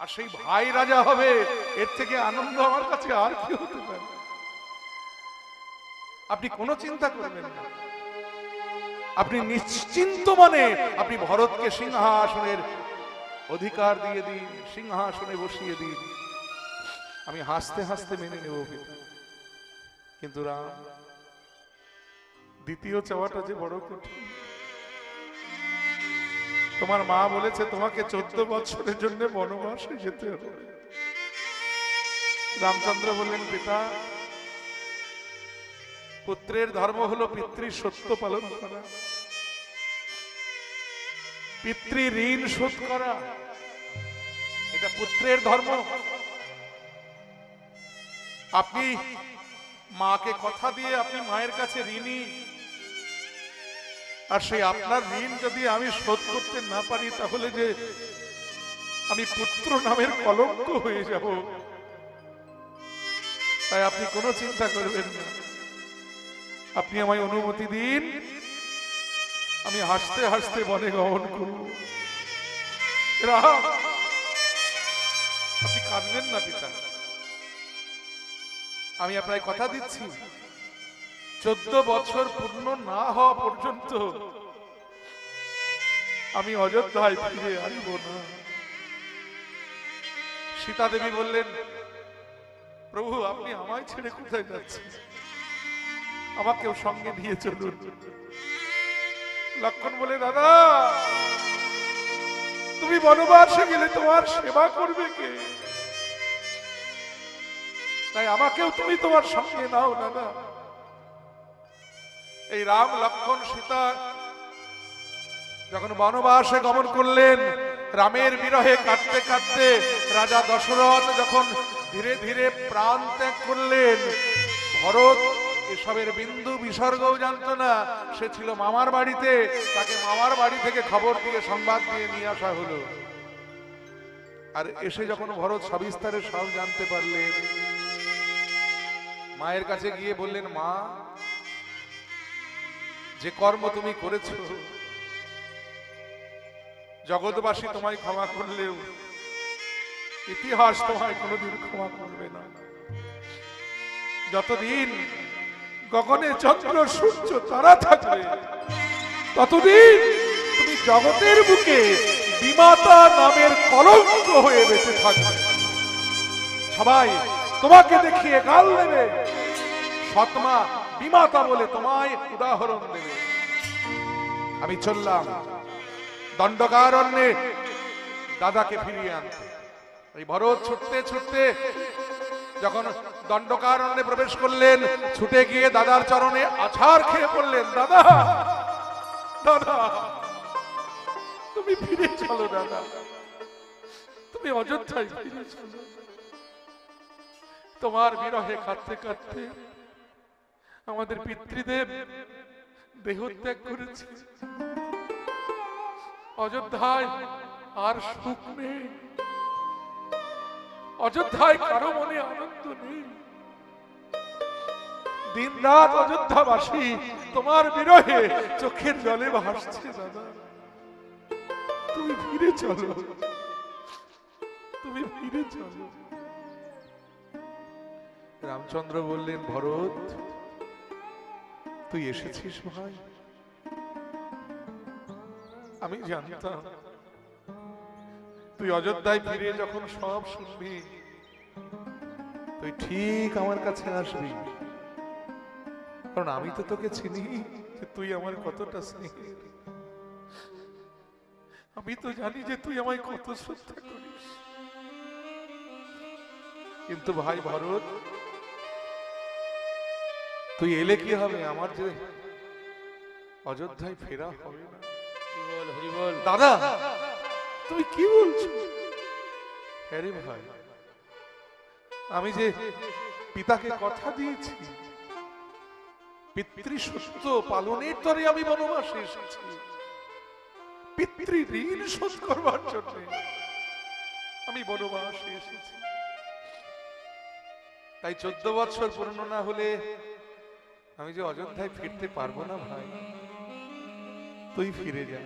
আর সেই ভাই রাজা হবে, এর থেকে আনন্দ আমার কাছে আর কি হতে পারে? আপনি কোনো চিন্তা করবেন না, আপনি নিশ্চিন্ত মনে আপনি ভরতকে সিংহাসনের অধিকার দিয়ে দিন, সিংহাসনে বসিয়ে দিন, আমি হাসতে হাসতে মেনে নেব পিতা। কিন্তু রাম, দ্বিতীয় চাওয়াটা যে বড় কঠিন। তোমার মা বলেছে তোমাকে 14 বছরের জন্য বনবাসে যেতে হবে। রামচন্দ্র বললেন, পিতা, পুত্রের ধর্ম হলো পিতৃ সত্য পালন করা, পিতৃ ঋণ শোধ করা, এটা পুত্রের ধর্ম। আপনি মাকে কথা দিয়ে আপনি মায়ের কাছে ঋণী, আর সেই আপনার ঋণ যদি আমি শোধ করতে না পারি তাহলে যে আমি পুত্র নামের কলঙ্ক হয়ে যাব। তাই আপনি কোনো চিন্তা করবেন না, আপনি আমায় অনুমতি দিন, আমি হাসতে হাসতে বনে গমন করব। রাম, আপনি কাঁদবেন না পিতা, আমি আপনার কথা দিচ্ছি 14 বছর পূর্ণ না হওয়া পর্যন্ত আমি অযোধ্যায় ফিরে আসব না। সীতা দেবী বললেন, প্রভু আপনি আমায় ছেড়ে কোথায় যাচ্ছেন, আমাকেও সঙ্গে নিয়ে চলুন। লক্ষ্মণ বলে, দাদা তুমি বনবাসে গেলে তোমার সেবা করবে কে, তাই আমাকেও তুমি তোমার সঙ্গে নাও দাদা। এই রাম লক্ষ্মণ সীতা যখন বনবাসে গমন করলেন, রামের বিরহে কাঁদতে কাঁদতে রাজা দশরথ যখন ধীরে ধীরে প্রাণ ত্যাগ করলেন, ভরত এসবের বিন্দু বিসর্গও জানত না। সে ছিল মামার বাড়িতে, তাকে মামার বাড়ি থেকে খবর দিয়ে সংবাদ দিয়ে নিয়ে আসা হলো। আর এসে যখন ভরত সবিস্তারে সব জানতে পারলেন, মায়ের কাছে গিয়ে বললেন, মা যে কর্ম তুমি করেছো, জগৎবাসী তোমায় ক্ষমা করলেও ইতিহাস তোমায় কোনোদিন ক্ষমা করবে না। যতদিন গগনে চন্দ্র সূর্য তারা থাকবে ততদিন তুমি জগতের বুকে বিমাতা নামের কলঙ্ক হয়ে বেঁচে থাকবে। সবাই তোমাকে দেখিয়ে গাল দেবে, সৎমা বিমাতা বলে তোমায় উদাহরণ দেবে। আমি চললাম দণ্ডকারণ্যে দাদাকে ফিরিয়ে আনতে। এই ভরত ছুটতে ছুটতে যখন দণ্ডকারণ্যে প্রবেশ করলেন, ছুটে গিয়ে দাদার চরণে আছাড় খেয়ে পড়লেন, দাদা দাদা তুমি ফিরে চলো, দাদা তুমি অযোধ্যায় ফিরে চলো। তোমার বিরহে কাঁদতে কাঁদতে আমাদের পিতৃদেব দেহত্যাগ করেছে, অযোধ্যায় আর সুখ নেই, অযোধ্যায় কারো মনে আনন্দ নেই। দিন রাত অযোধ্যাবাসী তোমার বিরহে চোখের জলে ভাসছে, দাদা তুমি ফিরে চলো, তুমি ফিরে চলো। রামচন্দ্র বললেন, ভরত তুই এসেছিস ভাই, আমি জানতাম তুই অযোধ্যায় ফিরে যখন সব শুনবি তুই ঠিক আমার কাছে আসবি, কারণ আমি তো তোকে চিনি যে তুই আমার কতটা স্নেহের। আমি তো জানি যে তুই আমায় কত শ্রদ্ধা করিস। কিন্তু ভাই ভরত, তুই এলে কি হবে, আমার যে অযোধ্যায় ফেরা হবে না। দাদা তুমি কি বলছো? আরে ভাই, আমি যে পিতাকে কথা দিয়েছি পিতৃ সত্য পালনের তরে আমি বনবাসে এসেছি, পিতৃ ঋণ শোধ করবার জন্য আমি বনবাসে এসেছি। তাই 14 বছর পূর্ণ না হলে আমি যে অযোধ্যায় ফিরতে পারবো না ভাই, তুই ফিরে যা,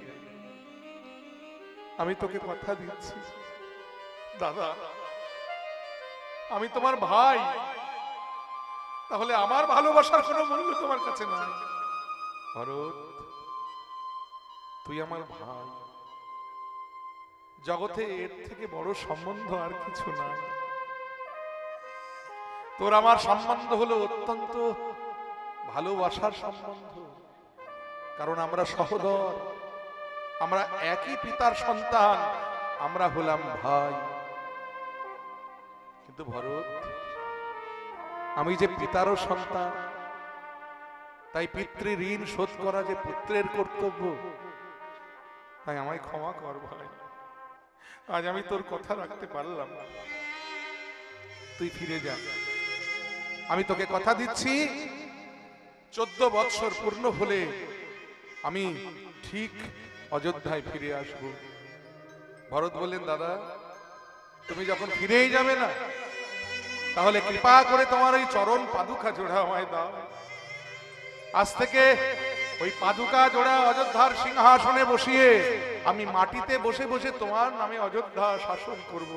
আমি তোকে কথা দিচ্ছি। দাদা আমি তোমার ভাই, তাহলে আমার ভালোবাসার কোনো মূল্য তোমার কাছে নাই। ভরত, তুই আমার ভাই, জগতে এর থেকে বড় সম্বন্ধ আর কিছু নাই। তোর আমার সম্বন্ধ হলো অত্যন্ত ভালোবাসার সম্বন্ধ, কারণ আমরা সহোদর, আমরা একই পিতার সন্তান, আমরা হলাম ভাই। কিন্তু ভরত, আমি যে পিতারও সন্তান, তাই পিতৃ ঋণ শোধ করা যে পুত্রের কর্তব্য, তাই আমায় ক্ষমা কর ভাই। আজ আমি তোর কথা রাখতে পারলাম না, তুই ফিরে যা। আমি তোকে কথা দিচ্ছি, 14 বৎসর পূর্ণ হলে আমি ঠিক অযোধ্যায় ফিরে আসব। ভরত বললেন, দাদা তুমি যখন ফিরেই যাবে না, তাহলে কৃপা করে তোমার ওই চরণ পাদুকা জোড়া আমায় দাও। আজ থেকে ওই পাদুকা জোড়া অযোধ্যার সিংহাসনে বসিয়ে আমি মাটিতে বসে বসে তোমার নামে অযোধ্যা শাসন করব।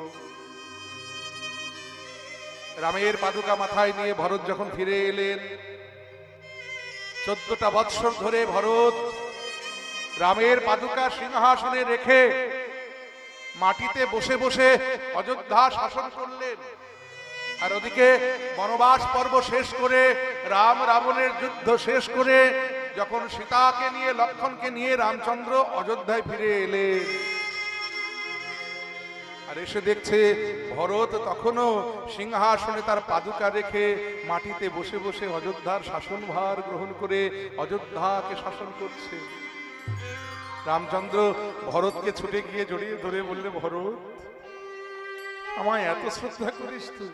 রামের পাদুকা মাথায় নিয়ে ভরত যখন ফিরে এলেন, 14টা বৎসর ধরে ভরত রামের পাদুকা সিংহাসনে রেখে মাটিতে বসে বসে অযোধ্যা শাসন করলেন। আর ওদিকে বনবাস পর্ব শেষ করে, রাম রাবণের যুদ্ধ শেষ করে, যখন সীতাকে নিয়ে লক্ষ্মণকে নিয়ে রামচন্দ্র অযোধ্যায় ফিরে এলেন, আর এসে দেখছে ভরত তখনও সিংহাসনে তার পাদুকা রেখে মাটিতে বসে বসে অযোধ্যার শাসনভার গ্রহণ করে অযোধ্যাকে শাসন করছে। রামচন্দ্র ভরতকে ছুটে গিয়ে জড়িয়ে ধরে বললে, ভরত আমায় এত শ্রদ্ধা করিস তুই,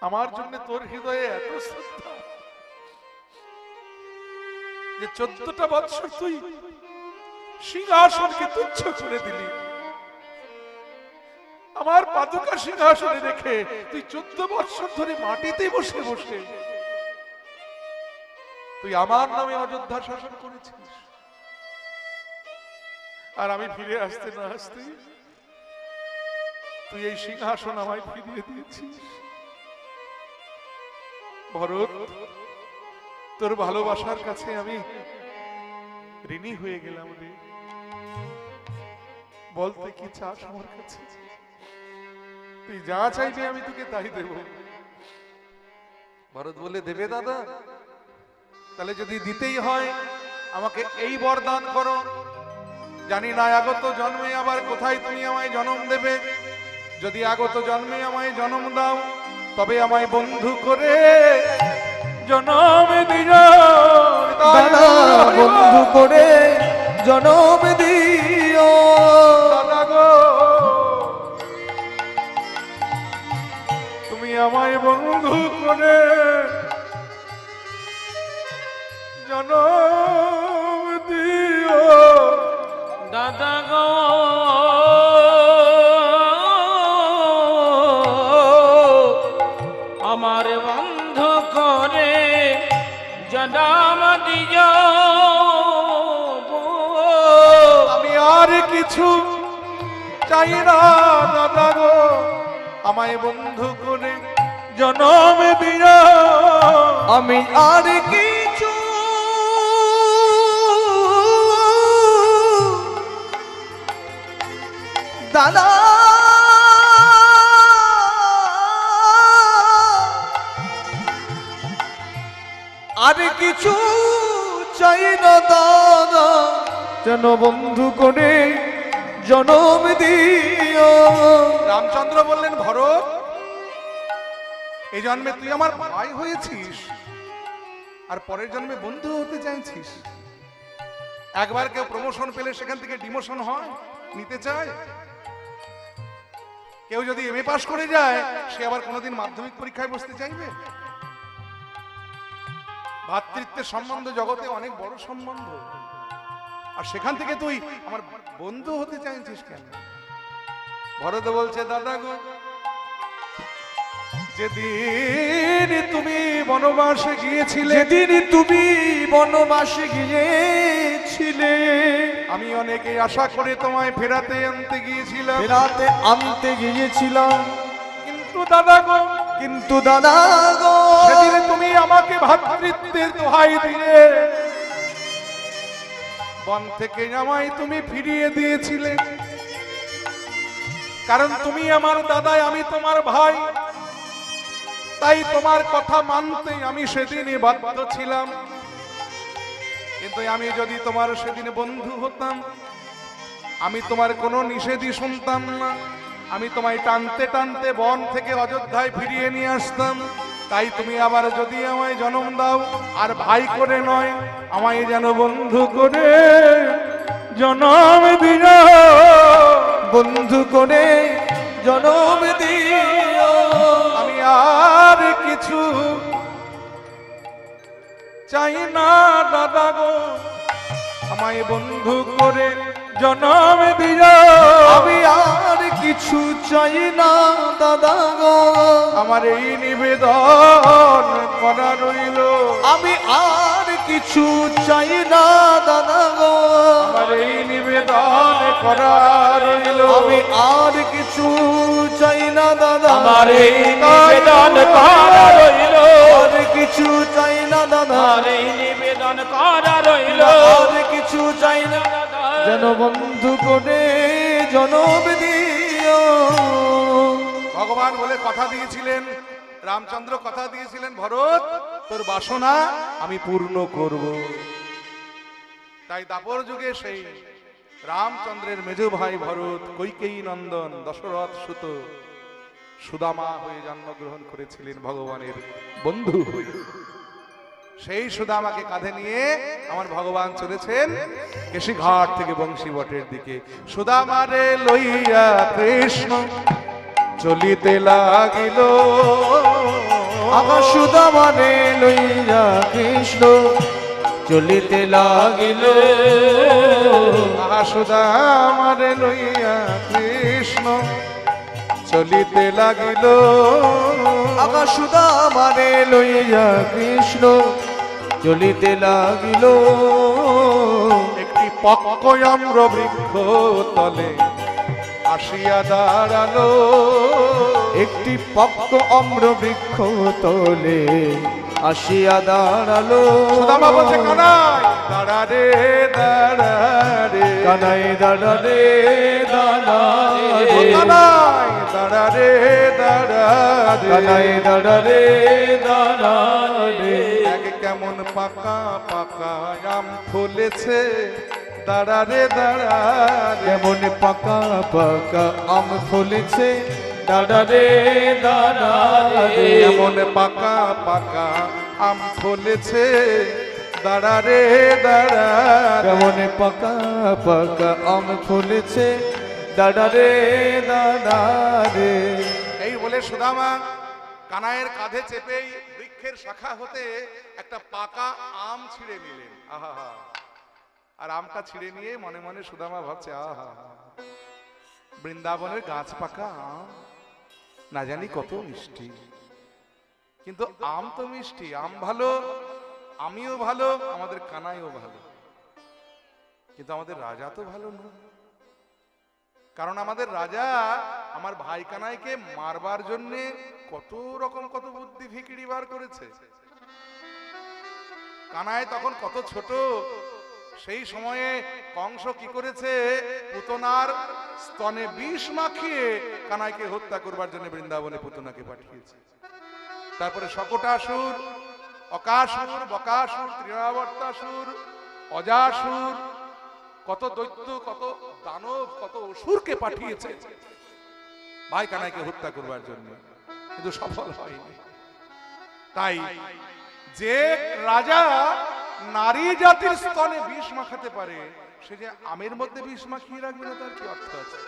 আমার জন্য তোর হৃদয়ে এত শ্রদ্ধা যে 14টা বৎসর তুই সিংহাসনকে তুচ্ছ করে দিলি। আমার পাদুকা সিংহাসনে রেখে তুই 14 বৎসর ধরে মাটিতে বসে বসে তুই আমার নামে অযোধ্যা শাসন করেছিস। আর আমি ফিরে আসতে না আসতে তুই এই সিংহাসন আমায় ফিরিয়ে দিয়েছিস। ভরত, তোর ভালোবাসার কাছে আমি ঋণী হয়ে গেলাম রে। বলতে কি চাস আমার কাছে? তুই যা চাইবে আমি তোকে তাই দেব। ভরত বলে, দেবে দাদা? তাহলে যদি দিতেই হয় আমাকে এই বরদান করো, জানি না আগত জন্মে আবার কোথায় তুমি আমায় জন্ম দেবে। যদি আগত জন্মে আমায় জন্ম দাও, তবে আমায় বন্ধু করে জন্ম দিও। দাদা বন্ধু করে জনম দিও। দাদা গো, তুমি আমায় বন্ধু করে জন্ম দিও। দাদা গো আমার বন্ধু করে জনম দিও। আমি আর কিছু চাই না দাদা গো, আমায় বন্ধু করে জন্ম দিও। আমি আর কিছু দাদা আর কিছু চাই না দাদা, যেন বন্ধু করে জনম দিও। রামচন্দ্র বললেন, ভরত এই জন্মে তুই আমার ভাই হয়েছিস, আর পরের জন্মে বন্ধু হতে চাইছিস। একবার কেউ প্রমোশন পেলে সেখান থেকে ডিমোশন হয়, নিতে চায়। কেউ যদি এমএ পাস করে যায়, সে আবার কোনোদিন মাধ্যমিক পরীক্ষায় বসতে চাইবে? ভাতৃত্বের সম্বন্ধ জগতে অনেক বড় সম্বন্ধ, আর সেখান থেকে তুই আমার বন্ধু হতে চাইছিস কেন? ভরত বলছে, দাদা গো, যেদিন তুমি বনবাসে গিয়েছিলে, যেদিন তুমি বনবাসে গিয়েছিলে, আমি অনেকে আশা করে তোমায় ফেরাতে আনতে গিয়েছিলাম। ফেরাতে আনতে গিয়েছিলাম, কিন্তু দাদা গো, কিন্তু দাদা গো সেদিন তুমি আমাকে ভ্রাতৃত্বের দোহাই দিয়ে বন থেকে আমায় তুমি ফিরিয়ে দিয়েছিলে, কারণ তুমি আমার দাদা, আমি তোমার ভাই, তাই তোমার কথা মানতে আমি সেদিনই বাধ্য ছিলাম। কিন্তু আমি যদি তোমার সেদিন বন্ধু হতাম, আমি তোমার কোনো নিষেধই শুনতাম না, আমি তোমায় টানতে টানতে বন থেকে অযোধ্যায় ফিরিয়ে নিয়ে আসতাম। তাই তুমি আবার যদি আমায় জন্ম দাও, আর ভাই করে নয়, আমায় যেন বন্ধু করে জন্ম দিও। বন্ধু করে জনম দিও। আমি আর কিছু চাই না দাদা গো, আমায় বন্ধু করে জন্ম দিও। আমি আর কিছু চাই না দাদা গো, আমার এই নিবেদন করা রইল। আমি আর কিছু চাই না দাদা গো, আমার এই নিবেদন করা রইল। আমি আর কিছু চাই না দাদা, আমার এই নিবেদন করা রইল। আর কিছু চাই না দাদা, আমার এই নিবেদন করা রইল। আর কিছু চাই না যেন বন্ধু করে জনম দিও। ভগবান বলে কথা দিয়েছিলেন, রামচন্দ্র কথা দিয়েছিলেন, ভরত তোর বাসনা আমি পূর্ণ করব। তাই দাপর যুগে সেই রামচন্দ্রের মেজ ভাই ভরত কৈকেয়ী নন্দন দশরথ সুত সুদামা হয়ে জন্মগ্রহণ করেছিলেন ভগবানের বন্ধু হয়ে। সেই সুদামাকে কাঁধে নিয়ে আমার ভগবান চলেছেন কেশিঘাট থেকে বংশীবটের দিকে। সুদামারে লইয়া কৃষ্ণ চলিতে লাগিল। আমার সুদামারে লইয়া কৃষ্ণ চলিতে লাগিল। সুদামারে লইয়া কৃষ্ণ চলিতে লাগিল। আমার সুদামারে লইয়া কৃষ্ণ চলিতে লাগিল। একটি পক্কয়াম্র বৃক্ষ তলে আসিয়া দাঁড়ালো। একটি পক্ক অম্র বৃক্ষ তলে আসিয়া দাঁড়ালো। সুদামা বলছে কানাই দাঁড়া রে দাঁড়া রে, কানাই দাঁড়া রে দাঁড়া ও রে, কানাই দাঁড়া রে দাঁড়া রে। কানাই দাঁড়া রে দাঁড়া রে। এক কেমন পাকা পাকা আম ফলেছে, দাঁড়া রে দাঁড়া রে। যেমন পাকা পাকা আম ফলেছে, দাঁড়া রে দাঁড়া রে। এমন পাকা পাকা আম ফলেছে, দাঁড়া রে দাঁড়া রে। যেমন পাকা পাকা আম ফলেছে, দাঁড়া রে দাঁড়া রে। এই বলে সুদামা কানাইয়ের কাঁধে চেপেই বৃক্ষের শাখা হতে একটা পাকা আম ছিঁড়ে নিলেন। আহা, আর আমটা ছিঁড়ে নিয়ে মনে মনে সুদামা ভাবছে, আহা, বৃন্দাবনের গাছ পাকা আম না জানি কত মিষ্টি। কিন্তু আম তো মিষ্টি, আম ভালো, আমিও ভালো, আমাদের কানাইও ভালো, কিন্তু আমাদের রাজা তো ভালো না। কারণ আমাদের রাজা আমার ভাই কানাইকে মারবার জন্য কত রকম কত বুদ্ধি ভিকিড়ি বার করেছে। কানাই তখন কত ছোট, সেই সময়ে কংস কি করেছে, পুতনার স্তনে বিষ মাখিয়ে কানাইকে হত্যা করবার জন্য বৃন্দাবনে পুতনাকে পাঠিয়েছে। তারপরে শকটাসুর, অকাসুর, বকাসুর, তৃণাবর্তাসুর, অজাসুর, কত দৈত্য, কত দানব, কত অসুরকে পাঠিয়েছে ভাই কানাইকে হত্যা করবার জন্য, কিন্তু সফল হয়নি। তাই যে রাজা নারী জাতির স্তনে বিষ মাখাতে পারে, সে যে আমের মধ্যে বিষ মাখিয়ে রাখবে না, তার কি অর্থ আছে?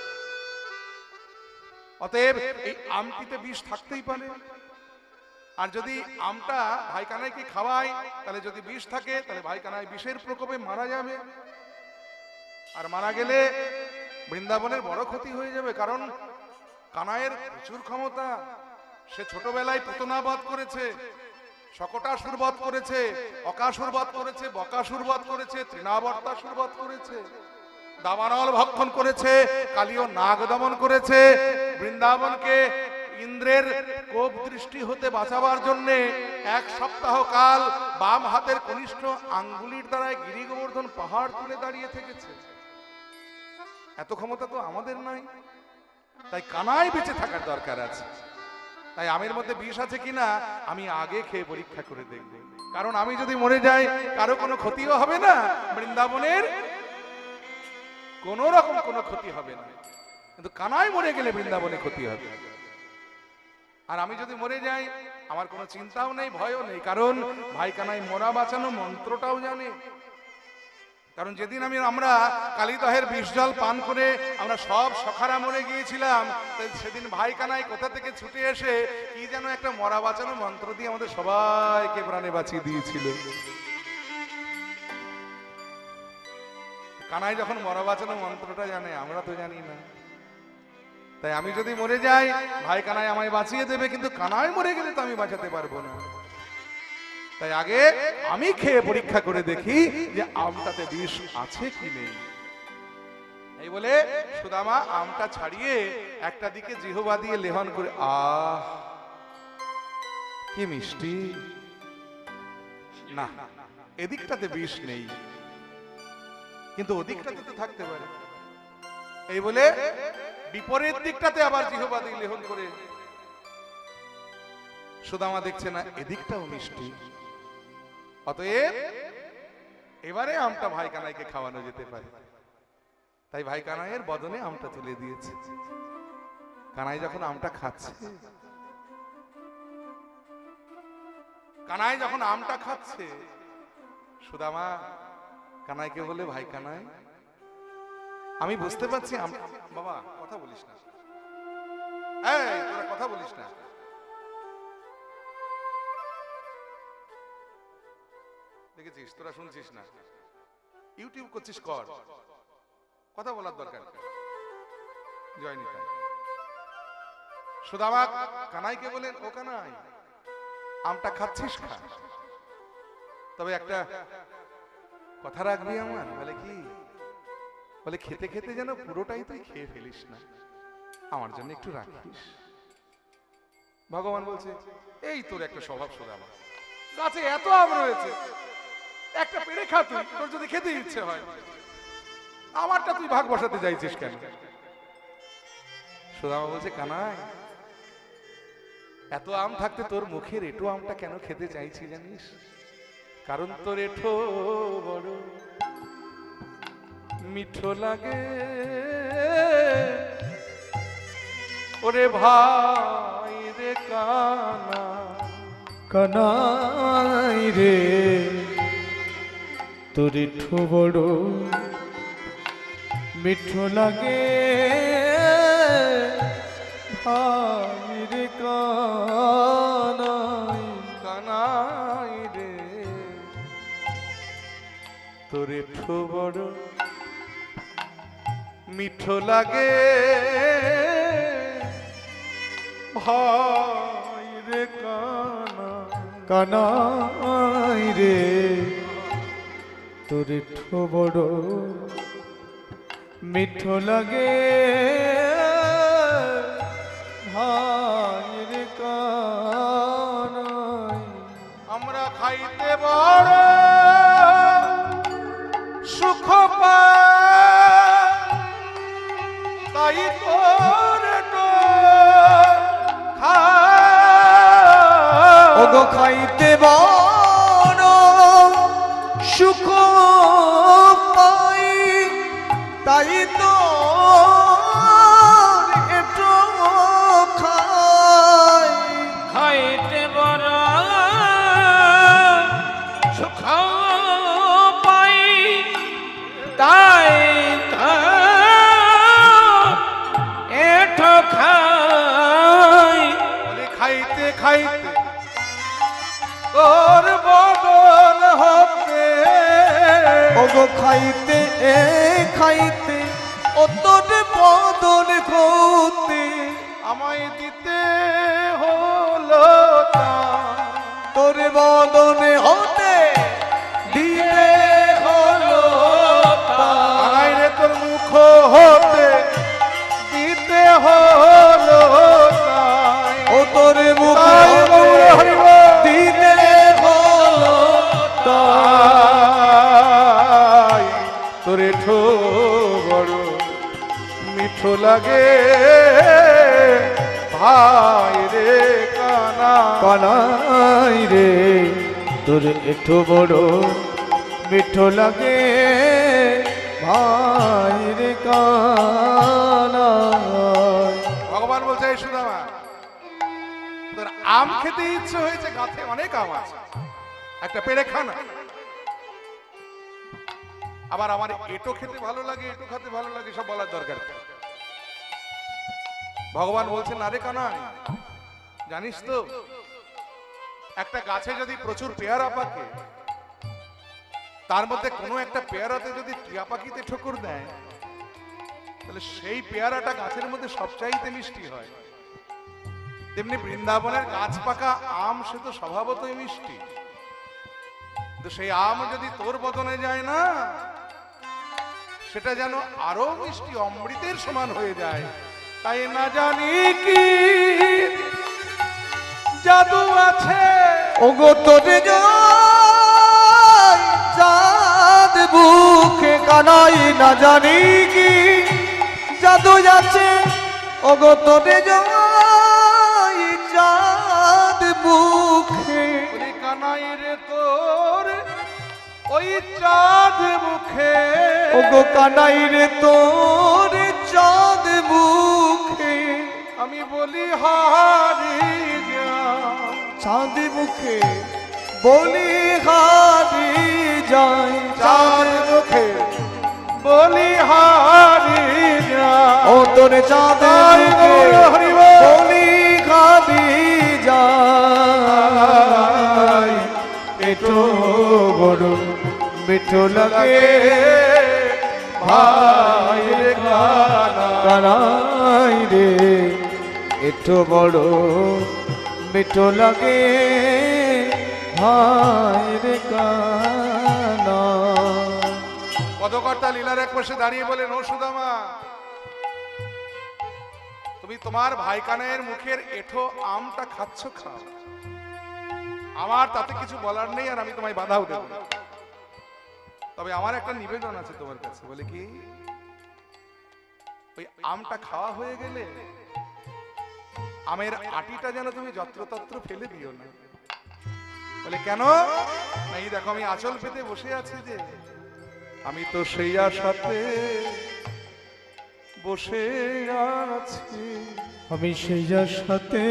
অতএব এই আমটিতে বিষ থাকতেই পারে। আর যদি আমটা ভাই কানাইকে খাওয়ায়, তাহলে যদি বিষ থাকে, তাহলে ভাই কানাই বিষের প্রকোপে মারা যাবে। আর মারা গেলে বৃন্দাবনের বড় ক্ষতি হয়ে যাবে। কারণ কানাইয়ের প্রচুর ক্ষমতা, সে ছোটবেলায় পুতনা বধ করেছে, শকটাসুর বধ করেছে, অকাসুর বধ করেছে, বকাসুর বধ করেছে, তৃণাবর্তাসুর বধ করেছে, দাবানল ভক্ষণ করেছে, কালীয় নাগ দমন করেছে, বৃন্দাবনকে ইন্দ্রের কোপ দৃষ্টি হতে বাঁচাবার জন্য 1 সপ্তাহ কাল বাম হাতের কনিষ্ঠ আঙ্গুলির দ্বারায় গিরি গোবর্ধন পাহাড় তুলে দাঁড়িয়ে থেকেছে। এত ক্ষমতা তো আমাদের নাই, তাই কানাই বেঁচে থাকার দরকার আছে। তাই আমের মধ্যে বিষ আছে কিনা আমি আগে খেয়ে পরীক্ষা করে দেখব, কারণ আমি যদি মরে যাই কারো কোনো ক্ষতিও হবে না, বৃন্দাবনের কোন রকম কোনো ক্ষতি হবে না, কিন্তু কানাই মরে গেলে বৃন্দাবনে ক্ষতি হবে। আর আমি যদি মরে যাই আমার কোনো চিন্তাও নেই, ভয়ও নেই, কারণ ভাই কানাই মরা বাঁচানো মন্ত্রটাও জানে। কারণ যেদিন আমরা কালীদহের বিষ জল পান করে আমরা সব সখারা মরে গিয়েছিলাম, সেদিন ভাই কানাই কোথা থেকে ছুটে এসে কি যেন একটা মরা বাঁচানো মন্ত্র দিয়ে আমাদের সবাইকে প্রাণে বাঁচিয়ে দিয়েছিল। কানাই যখন মরা বাঁচানো মন্ত্রটা জানে, আমরা তো জানি না। তাই আমি যদি মরে যাই ভাই কানাই আমায় বাঁচিয়ে দেবে, কিন্তু কানাই মরে গেলে তো আমি বাঁচাতে পারবো না। তাই আগে আমি খেয়ে পরীক্ষা করে দেখি যে আমটাতে বিষ আছে কি নেই। এই বলে সুদামা আমটা ছাড়িয়ে একটা দিকে জিহ্বা দিয়ে লেহন করে, আহ কি মিষ্টি, না এদিকটাতে বিষ নেই, কিন্তু ওদিকটাতে তো থাকতে পারে। এই বলে বিপরীত দিকটাতে আবার জিহ্বা দিয়ে লেহন করে সুদামা দেখছে না এদিকটাও মিষ্টি, অতএব এবারে আমটা ভাই কানাইকে খাওয়ানো যেতে পারে। তাই ভাই কানাইয়ের বদনে আমটা তুলে দিয়েছে। কানাই যখন আমটা খাচ্ছে, কানাই যখন আমটা খাচ্ছে, সুদামা কানাইকে বলে, ভাই কানাই আমি বুঝতে পারছি বাবা কথা বলিস না, এই তোরা কথা বলিস না, দেখেছিস তোরা শুনছিস না, ইউটিউব করছিস, কর, কথা বলার দরকার। জয় নিতাই। সুদামা কানাইকে বলেন, ও কানাই আমটা খাচ্ছিস খা, তবে একটা কথা রাখবি আমার। বলে কি? বলে খেতে খেতে যেন পুরোটাই তুই খেয়ে ফেলিস না, আমার জন্য একটু রাখিস। ভগবান বলছে, এই তোর একটা স্বভাব সুদামা, গাছে এত আম রয়েছে, একটা পেড়ে খা তুই, তোর যদি খেতে ইচ্ছে হয়, আমারটা তুই ভাগ বসাতে চাইছিস কেন? সুদামা বলছে, কানাই এত আম থাকতে তোর মুখের এঁটো আমটা কেন খেতে চাইছি জানিস? কারণ তোর এঁটো বড় মিঠো লাগে ওরে ভাই রে কানা, কানাই রে তোর এঁটো বড় মিঠো লাগে ভাই রে কানাই, কানাই রে তোর এঁটো বড় মিঠো লাগে ভাই রে কানা, কানাই রে তোর এঁটো বড় মিঠো লাগে ভাই রে কানাই। আমরা খাইতে বড় সুখ পাই, তাই তোর এঁটো খাই। ওগো খাইতে বড় সুখ পাই, তাই তো এঁটো খাই। খাইতে বড় সুখ পাই, তাই তো এঁটো খাই। বলে খাইতে খাইতে তোর বদন হতে, ওগো খাইতে খাইতে ও তোর বদন হতে, আমায় দিতে হলো তা, তোর বদনে হতে দিতে হলো কানাই রে তোর মুখ হতে দিতে হলো তাই। তোর এঠো বড় মিঠো লাগে ভাই রে কানা। কানাই রে তোর একটু বড় মিঠো লাগে ভাই রে কানাই। ভগবান বলছে এই সুদামা, তোর আম খেতে ইচ্ছে হয়েছে, গাছে অনেক আম আছে, একটা পেড়ে খানা। আবার আমার এটো খেতে ভালো লাগে, এটো খেতে ভালো লাগে, সব বলার দরকার নেই। ভগবান বলছেন না রে কানা, জানিস তো একটা গাছে যদি প্রচুর পেয়ারা পাকে, তার মধ্যে কোনো একটা পেয়ারাতে যদি টিয়া পাখিতে ঠোকর দেয়, তাহলে সেই পেয়ারাটা গাছের মধ্যে সবচাইতে মিষ্টি হয়। তেমনি বৃন্দাবনের গাছ পাকা আম সে তো স্বভাবতই মিষ্টি, তো সেই আম যদি তোর বদনে যায় না, সেটা যেন আরো মিষ্টি অমৃতের সমান হয়ে যায়। তাই না জানি কি জাদু আছে, ওগো তোরে চাঁদ বুকে কানাই, না জানি কি জাদু আছে। ওগো তোরে চাঁদ বুকে, ওরে কানাই রে তোর ওই চাঁদ মুখে, ওগো কানাই রে তোর চাঁদ বুকে, আমি বলি হারি যা। চাঁদ মুখে বলি হারি যায়, চাঁদ মুখে বলি হারি যা। ও তোর চাঁদ মুখে বলি হারি যায়। এটো বড় মিঠো লাগে ভাই রে কানাই রে, এটো বড় মিঠো লাগে ভাই রে কানাই। পদকর্তা লীলার এক পাশে দাঁড়িয়ে বলেন, ও সুদামা, তুমি তোমার ভাই কানাইয়ের মুখের এঠো আমটা খাচ্ছ, খাও, আমার তাতে কিছু বলার নেই, আর আমি তোমায় বাধাও দেব না। তবে আমার একটা নিবেদন আছে তোমার কাছে। বলে কি, ওই আমটা খাওয়া হয়ে গেলে আমের আটিটা যেন তুমি যত্রতত্র ফেলে দিও না। বলে কেন? না, এই দেখো আমি আঁচল পেতে বসে আছি যে, আমি তো সেই আশাতে বসে আছি, আমি সেই সাথে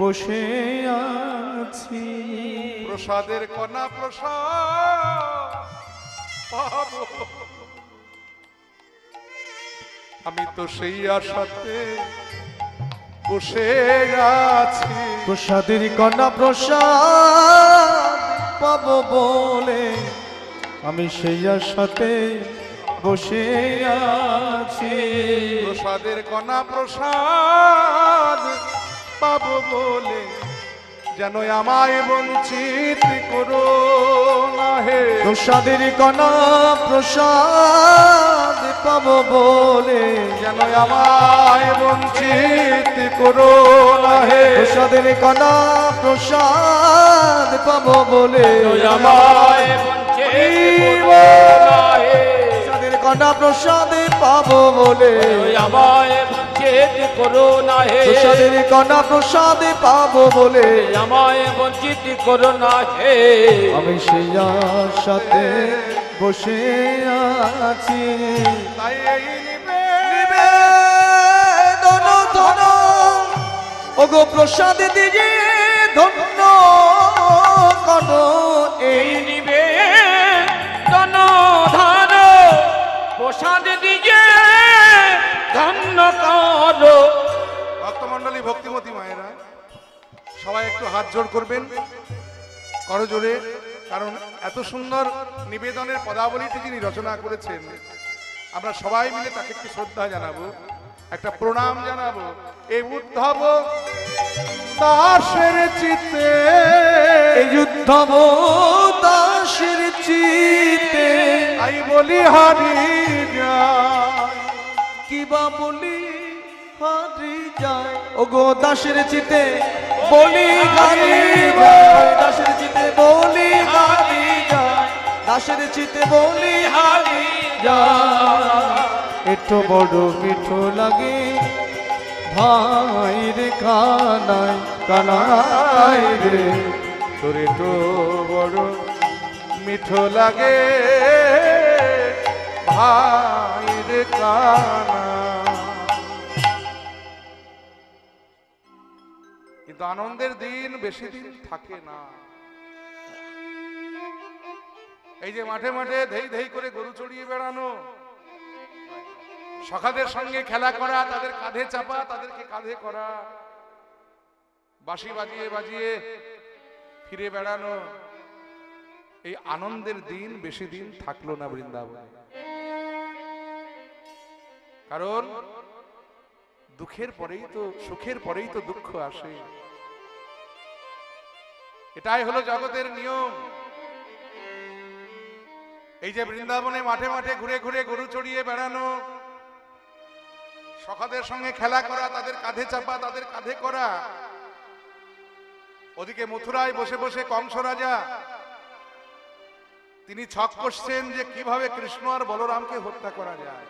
বসে আছি। প্রসাদের কণা প্রসাদ পাবো, আমি তো সেই আশাতে বসে আছি। প্রসাদের কন্যা প্রসাদ পাবো বলে আমি সেই সাথে বসে আছি। প্রসাদের কণা প্রসাদ পাবো বলে যেন আমায় বঞ্চিত করো না হে। প্রসাদের কণা প্রসাদ পাবো বলে যেন আমায় বঞ্চিত করো না হে। প্রসাদের কণা প্রসাদ পাবো বলে আমায় বঞ্চিত করো না হে। প্রসাদের কণা প্রসাদ পাবো বলে আমায় বঞ্চিত করো না হে। প্রসাদের কণা প্রসাদ পাবো বলে আমায় বঞ্চিত করো না হে। আমি সেই সাথে বসে আছি। তাই এই নিবে ধন ধন ওগো প্রসাদ দিয়ে ধন্য কর এই নিবে ধন ধন প্রসাদ দিয়ে ধন্য করো। ভক্তমণ্ডলী, ভক্তিমতী মায়েরা, সবাই একটু হাত জোড় করবেন করজোড়ে, কারণ এত সুন্দর নিবেদনের পদাবলীটি যিনি রচনা করেছেন, আমরা সবাই মিলে তাকে একটু শ্রদ্ধা জানাবো, একটা প্রণাম জানাবো। এই উদ্ধব দাসের চিত্তে, এই যুদ্ধ দাসের চিতে আই বলি হারি যায়, কিবা বলি হারি যায়। ওগো দাসের চিতে বলি হারি যায়, দাসের চিতে বলি হারি যায়, দাসের চিতে বলি হারি যায় একটু বড় মিঠো লাগে ভাই রে কানাই কানাই রে তোরে তো বড় মিঠো লাগে ভাইয়ের কানা। কিন্তু আনন্দের দিন বেশি দিন থাকে না। এই যে মাঠে মাঠে ধেই ধেই করে গরু চড়িয়ে বেড়ানো, সখাদের সঙ্গে খেলা করা, তাদের কাঁধে চাপা, তাদেরকে কাঁধে করা, বাঁশি বাজিয়ে বাজিয়ে ফিরে বেড়ানো, এই আনন্দের দিন বেশি দিন থাকলো না বৃন্দাবনে। কারণ দুঃখের পরেই তো সুখের পরেই তো দুঃখ আসে। এটাই হলো জগতের নিয়ম। এই যে বৃন্দাবনে মাঠে মাঠে ঘুরে ঘুরে গরু চড়িয়ে বেড়ানো, সখাদের সঙ্গে খেলা করা, তাদের কাঁধে চাপা, তাদের কাঁধে করা, ওদিকে মথুরায় বসে বসে কংস রাজা তিনি ছক কষছেন যে কিভাবে কৃষ্ণ আর বলরামকে হত্যা করা যায়।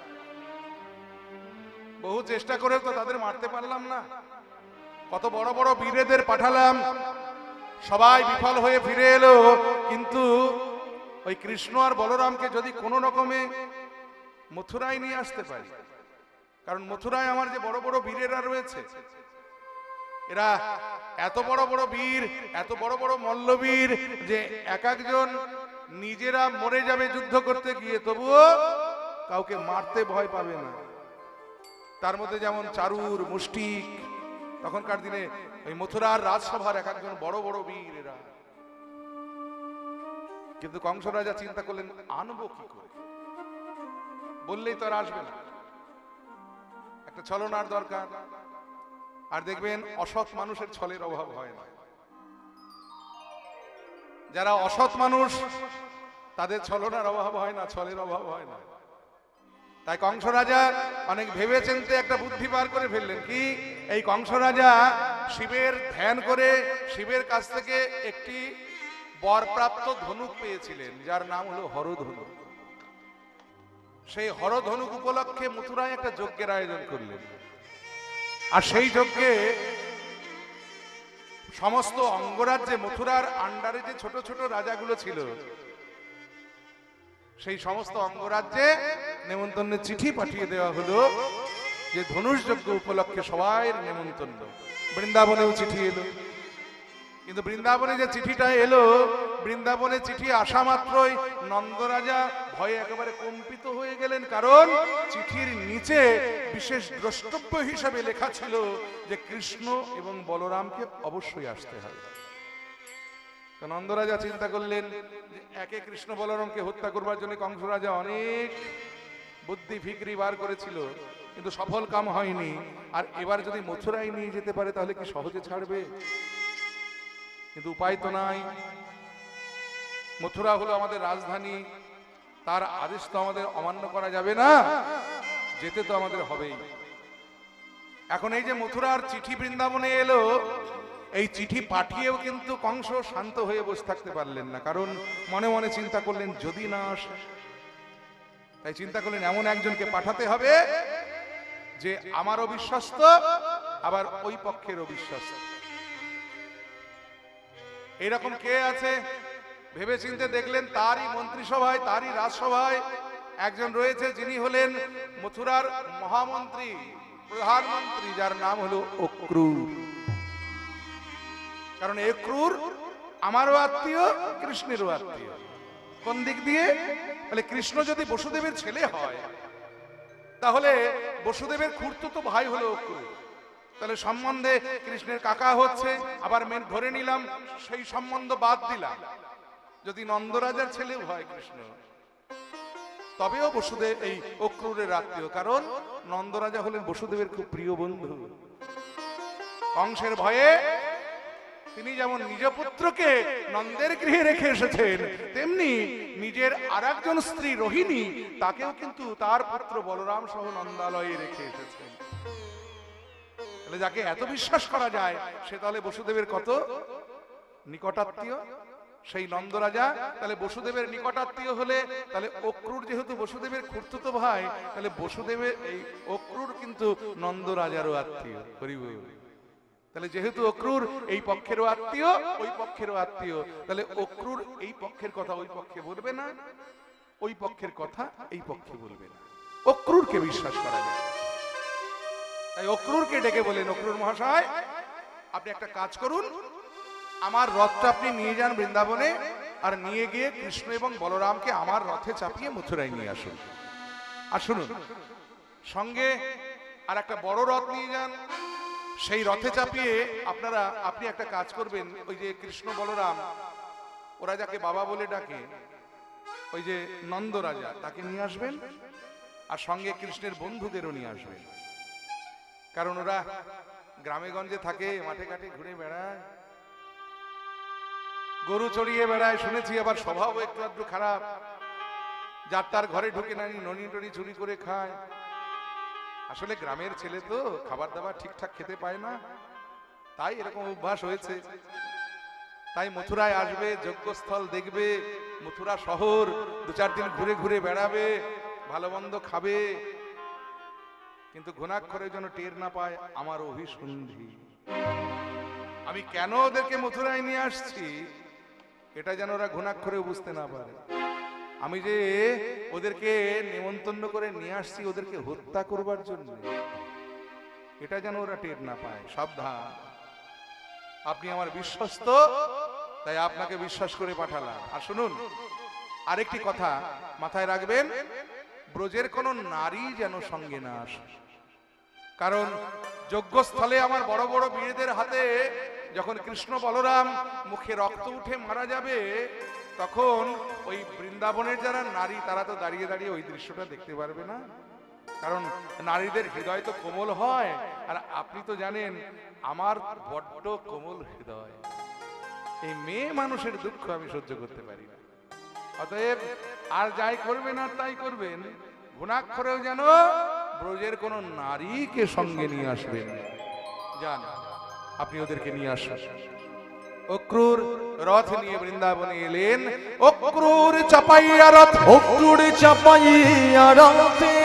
বহু চেষ্টা করে তো তাদের মারতে পারলাম না, কত বড় বড় বীরেদের পাঠালাম, সবাই বিফল হয়ে ফিরে এলো। কিন্তু ওই কৃষ্ণ আর বলরামকে যদি কোনো রকমে মথুরায় নিয়ে আসতে পারি, কারণ মথুরায় আমার যে বড় বড় বীরেরা রয়েছে, এরা এত বড় বড় বীর, এত বড় বড় মল্লবীর যে এক একজন নিজেরা মরে যাবে যুদ্ধ করতে গিয়ে, তবুও কাউকে মারতে ভয় পাবে না। তার মধ্যে যেমন চারুর, মুষ্টিক, তখনকার দিনে ওই মথুরার রাজসভার এক একজন বড় বড় বীর এরা। কিন্তু কংস রাজা চিন্তা করলেন আনবো কি করে, বললেই তো আর আসবে না, একটা ছলনার দরকার। আর দেখবেন অসৎ মানুষের ছলের অভাব হয় না। যারা অসৎ মানুষ তাদের ছলনার অভাব হয় না, ছলের অভাব হয় না। তাই কংস রাজা অনেক ভেবে চিন্তে একটা বুদ্ধি বার করে ফেললেন। কি? এই কংস রাজা শিবের ধ্যান করে শিবের কাছ থেকে একটি বরপ্রাপ্ত ধনুক পেয়েছিলেন, যার নাম হলো হরধনুক। সেই হরধনুক উপলক্ষে মথুরায় একটা যজ্ঞের আয়োজন করলেন। আর সেই যজ্ঞে সমস্ত অঙ্গরাজ্যে মথুরার আন্ডারে যে ছোট ছোট রাজাগুলো ছিল, সেই সমস্ত অঙ্গরাজ্যে নেমন্তন্নের চিঠি পাঠিয়ে দেওয়া হলো যে ধনুষ যজ্ঞ উপলক্ষে সবাই নেমন্তন্ন। বৃন্দাবনেও চিঠি এলো, কিন্তু বৃন্দাবনে যে চিঠিটা এলো, বৃন্দাবনে চিঠি আসা মাত্রই নন্দরাজা ভয়ে একেবারে কম্পিত হয়ে গেলেন। কারণ চিঠির নিচে বিশেষ দ্রষ্টব্য হিসাবে লেখা ছিল যে কৃষ্ণ এবং বলরামকে অবশ্যই আসতে হবে। তো নন্দরাজা চিন্তা করলেন যে একে কৃষ্ণ বলরামকে হত্যা করবার জন্য কংস রাজা অনেক বুদ্ধি ফিকরি বার করেছিল, কিন্তু সফল কাম হয়নি। আর এবার যদি মথুরায় নিয়ে যেতে পারে তাহলে কি সহজে ছাড়বে? কিন্তু উপায় তো নাই। মথুরা হলো আমাদের রাজধানী, তার আদেশ তো আমাদের অমান্য করা যাবে না, যেতে তো আমাদের হবেই। এখন এই যে মথুরার চিঠি বৃন্দাবনে এলো, এই চিঠি পাঠিয়েও কিন্তু কংস শান্ত হয়ে বসে থাকতে পারলেন না। কারণ মনে মনে চিন্তা করলেন যদি না আসে, তাই চিন্তা করলেন এমন একজনকে পাঠাতে হবে যে আমারও বিশ্বস্ত, আবার ওই পক্ষেরও বিশ্বস্ত। এরকম কে আছে ভেবে চিন্তে দেখলেন, তারই মন্ত্রিসভায়, তারই রাজসভায় একজন রয়েছে, যিনি হলেন মথুরার মহামন্ত্রী, প্রধানমন্ত্রী, যার নাম হলো অক্রূর। কারণ অক্রূর আমারও আত্মীয়, কৃষ্ণেরও আত্মীয়। কোন দিক দিয়ে? বলে কৃষ্ণ যদি বসুদেবের ছেলে হয়, তাহলে বসুদেবের খুড়তুতো ভাই হলো অক্রূর। তাহলে সম্বন্ধে কৃষ্ণের কাকা হচ্ছে, আবার মেন ধরে নিলাম সেই সম্বন্ধ বাদ দিলাম, যদি নন্দরাজার ছেলেও হয় কৃষ্ণ, তবেও বসুদেব এই অক্রূরের আত্মীয়। কারণ নন্দরাজা হলেন বসুদেবের খুব প্রিয় বন্ধু। কংসের ভয়ে তিনি যেমন নিজ পুত্রকে নন্দের গৃহে রেখে এসেছেন, তেমনি নিজের আরেকজন স্ত্রী রোহিণী, তাকেও কিন্তু তার পুত্র বলরাম সহ নন্দালয়ে রেখে এসেছেন। তাহলে যাকে এত বিশ্বাস করা যায়, সে তাহলে বসুদেবের কত নিকটাত্মীয়। সেই নন্দরাজা তাহলে বসুদেবের নিকটাত্মীয় হলে, তাহলে অক্রূর যেহেতু বসুদেবের খুড়তুতো ভাই, তাহলে বসুদেবের এই অক্রূর কিন্তু নন্দরাজারও আত্মীয়। হরি বল। তাহলে যেহেতু অক্রূর এই পক্ষেরও আত্মীয়, ওই পক্ষেরও আত্মীয়, তাহলে অক্রূর এই পক্ষের কথা ওই পক্ষে বলবে না, ওই পক্ষের কথা এই পক্ষে বলবে না। অক্রূরকে বিশ্বাস করা যায়। তাই অক্রূরকে ডেকে বলেন, অক্রূর মহাশয় আপনি একটা কাজ করুন, আমার রথটা আপনি নিয়ে যান বৃন্দাবনে, আর নিয়ে গিয়ে কৃষ্ণ এবং বলরামকে আমার রথে চাপিয়ে মথুরায় নিয়ে আসুন। আর শুনুন, সঙ্গে আর একটা বড় রথ নিয়ে যান, সেই রথে চাপিয়ে আপনি একটা কাজ করবেন, ওই যে কৃষ্ণ বলরাম ওরা যাকে বাবা বলে ডাকে, ওই যে নন্দ রাজা, তাকে নিয়ে আসবেন, আর সঙ্গে কৃষ্ণের বন্ধুদেরও নিয়ে আসবেন। কারণ ওরা গ্রামে গঞ্জে থাকে, মাঠে ঘাটে ঘুরে বেড়ায়, গরু চড়িয়ে বেড়ায় শুনেছি, আবার স্বভাবও একটু আধটু খারাপ, যার তার ঘরে ঢুকে নানি ননি টনি চুরি করে খায়। আসলে গ্রামের ছেলে তো খাবার দাবার ঠিকঠাক খেতে পায় না, তাই এরকম অভ্যাস হয়েছে। তাই মথুরায় আসবে, যজ্ঞস্থল দেখবে, মথুরা শহর 2-4 দিন ঘুরে ঘুরে বেড়াবে, ভালো মন্দ খাবে, কিন্তু ঘুণাক্ষরে যেন টের না পায় আমার অভিসন্ধি। আমি কেন ওদেরকে মথুরায় নিয়ে আসছি এটা যেন ওরা ঘুণাক্ষরে বুঝতে না পারে। আমি যে ওদেরকে নিমন্ত্রণ করে নিয়ে আসছি ওদেরকে হত্যা করবার জন্য, এটা যেন ওরা টের না পায়। সাবধান, আপনি আমার বিশ্বস্ত, তাই আপনাকে বিশ্বাস করে পাঠালাম। আর শুনুন, আরেকটি কথা মাথায় রাখবেন, ব্রজের কোনো নারী যেন সঙ্গে না আসে। কারণ যজ্ঞস্থলে আমার বড় বড় বীরদের হাতে যখন কৃষ্ণ বলরাম মুখে রক্ত উঠে মারা যাবে, তখন ওই বৃন্দাবনের যারা নারী তারা তো দাঁড়িয়ে দাঁড়িয়ে ওই দৃশ্যটা দেখতে পারবে না। কারণ নারীদের হৃদয় তো কোমল হয়, আর আপনি তো জানেন আমার বড্ড কোমল হৃদয়, এই মেয়ে মানুষের দুঃখ আমি সহ্য করতে পারি না। অতএব আর যাই করবেন আর তাই করবেন, ঘুণাক্ষরেও যেন ব্রজের কোন নারীকে সঙ্গে নিয়ে আসবেন। যান, আপনি ওদেরকে নিয়ে আসুন। অক্রূর রথ নিয়ে বৃন্দাবনে এলেন। অক্রূর চাপাইয়া রথ, অক্রূর চাপাইয়া রথে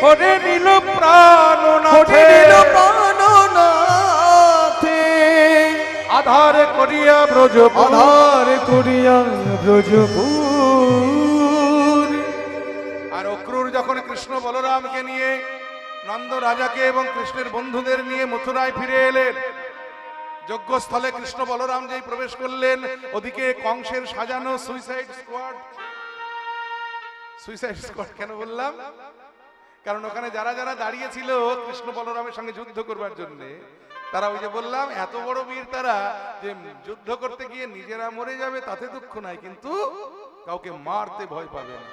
হরে নীল প্রাণনাথে, প্রাণনাথে আধার করিয়া ব্রজপুর, আধার করিয়া ব্রজপুর। আর অক্রূর যখন কৃষ্ণ বলরামকে নিয়ে, নন্দ রাজাকে এবং কৃষ্ণের বন্ধুদের নিয়ে মথুরায় ফিরে এলেন, যজ্ঞস্থলে কৃষ্ণ বলরাম যেই প্রবেশ করলেন, ওদিকে কংসের সাজানো সুইসাইড স্কোয়াড। সুইসাইড স্কোয়াড কেন বললাম? কারণ ওখানে যারা যারা দাঁড়িয়ে ছিল কৃষ্ণ বলরামের সঙ্গে যুদ্ধ করবার জন্য, তারা ওই যে বললাম এত বড় বীর তারা, যে যুদ্ধ করতে গিয়ে নিজেরা মরে যাবে তাতে দুঃখ নাই, কিন্তু কাউকে মারতে ভয় পাবে না,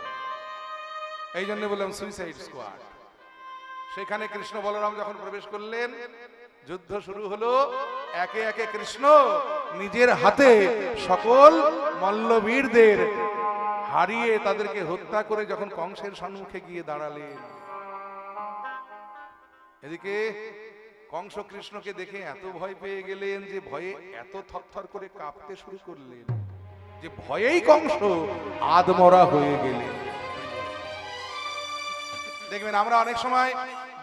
এই জন্য বললাম সুইসাইড স্কোয়াড। সেখানে কৃষ্ণ বলরাম যখন প্রবেশ করলেন, যুদ্ধ শুরু হলো। একে একে কৃষ্ণ নিজের হাতে সকল মল্লবীরদের হারিয়ে তাদেরকে হত্যা করে যখন কংসের সম্মুখে গিয়ে দাঁড়ালেন, এদিকে কংস কৃষ্ণকে দেখে এত ভয় পেয়ে গেলেন যে ভয়ে এত থরথর করে কাঁপতে শুরু করলেন যে ভয়েই কংস আধমরা হয়ে গেলেন। দেখবেন আমরা অনেক সময়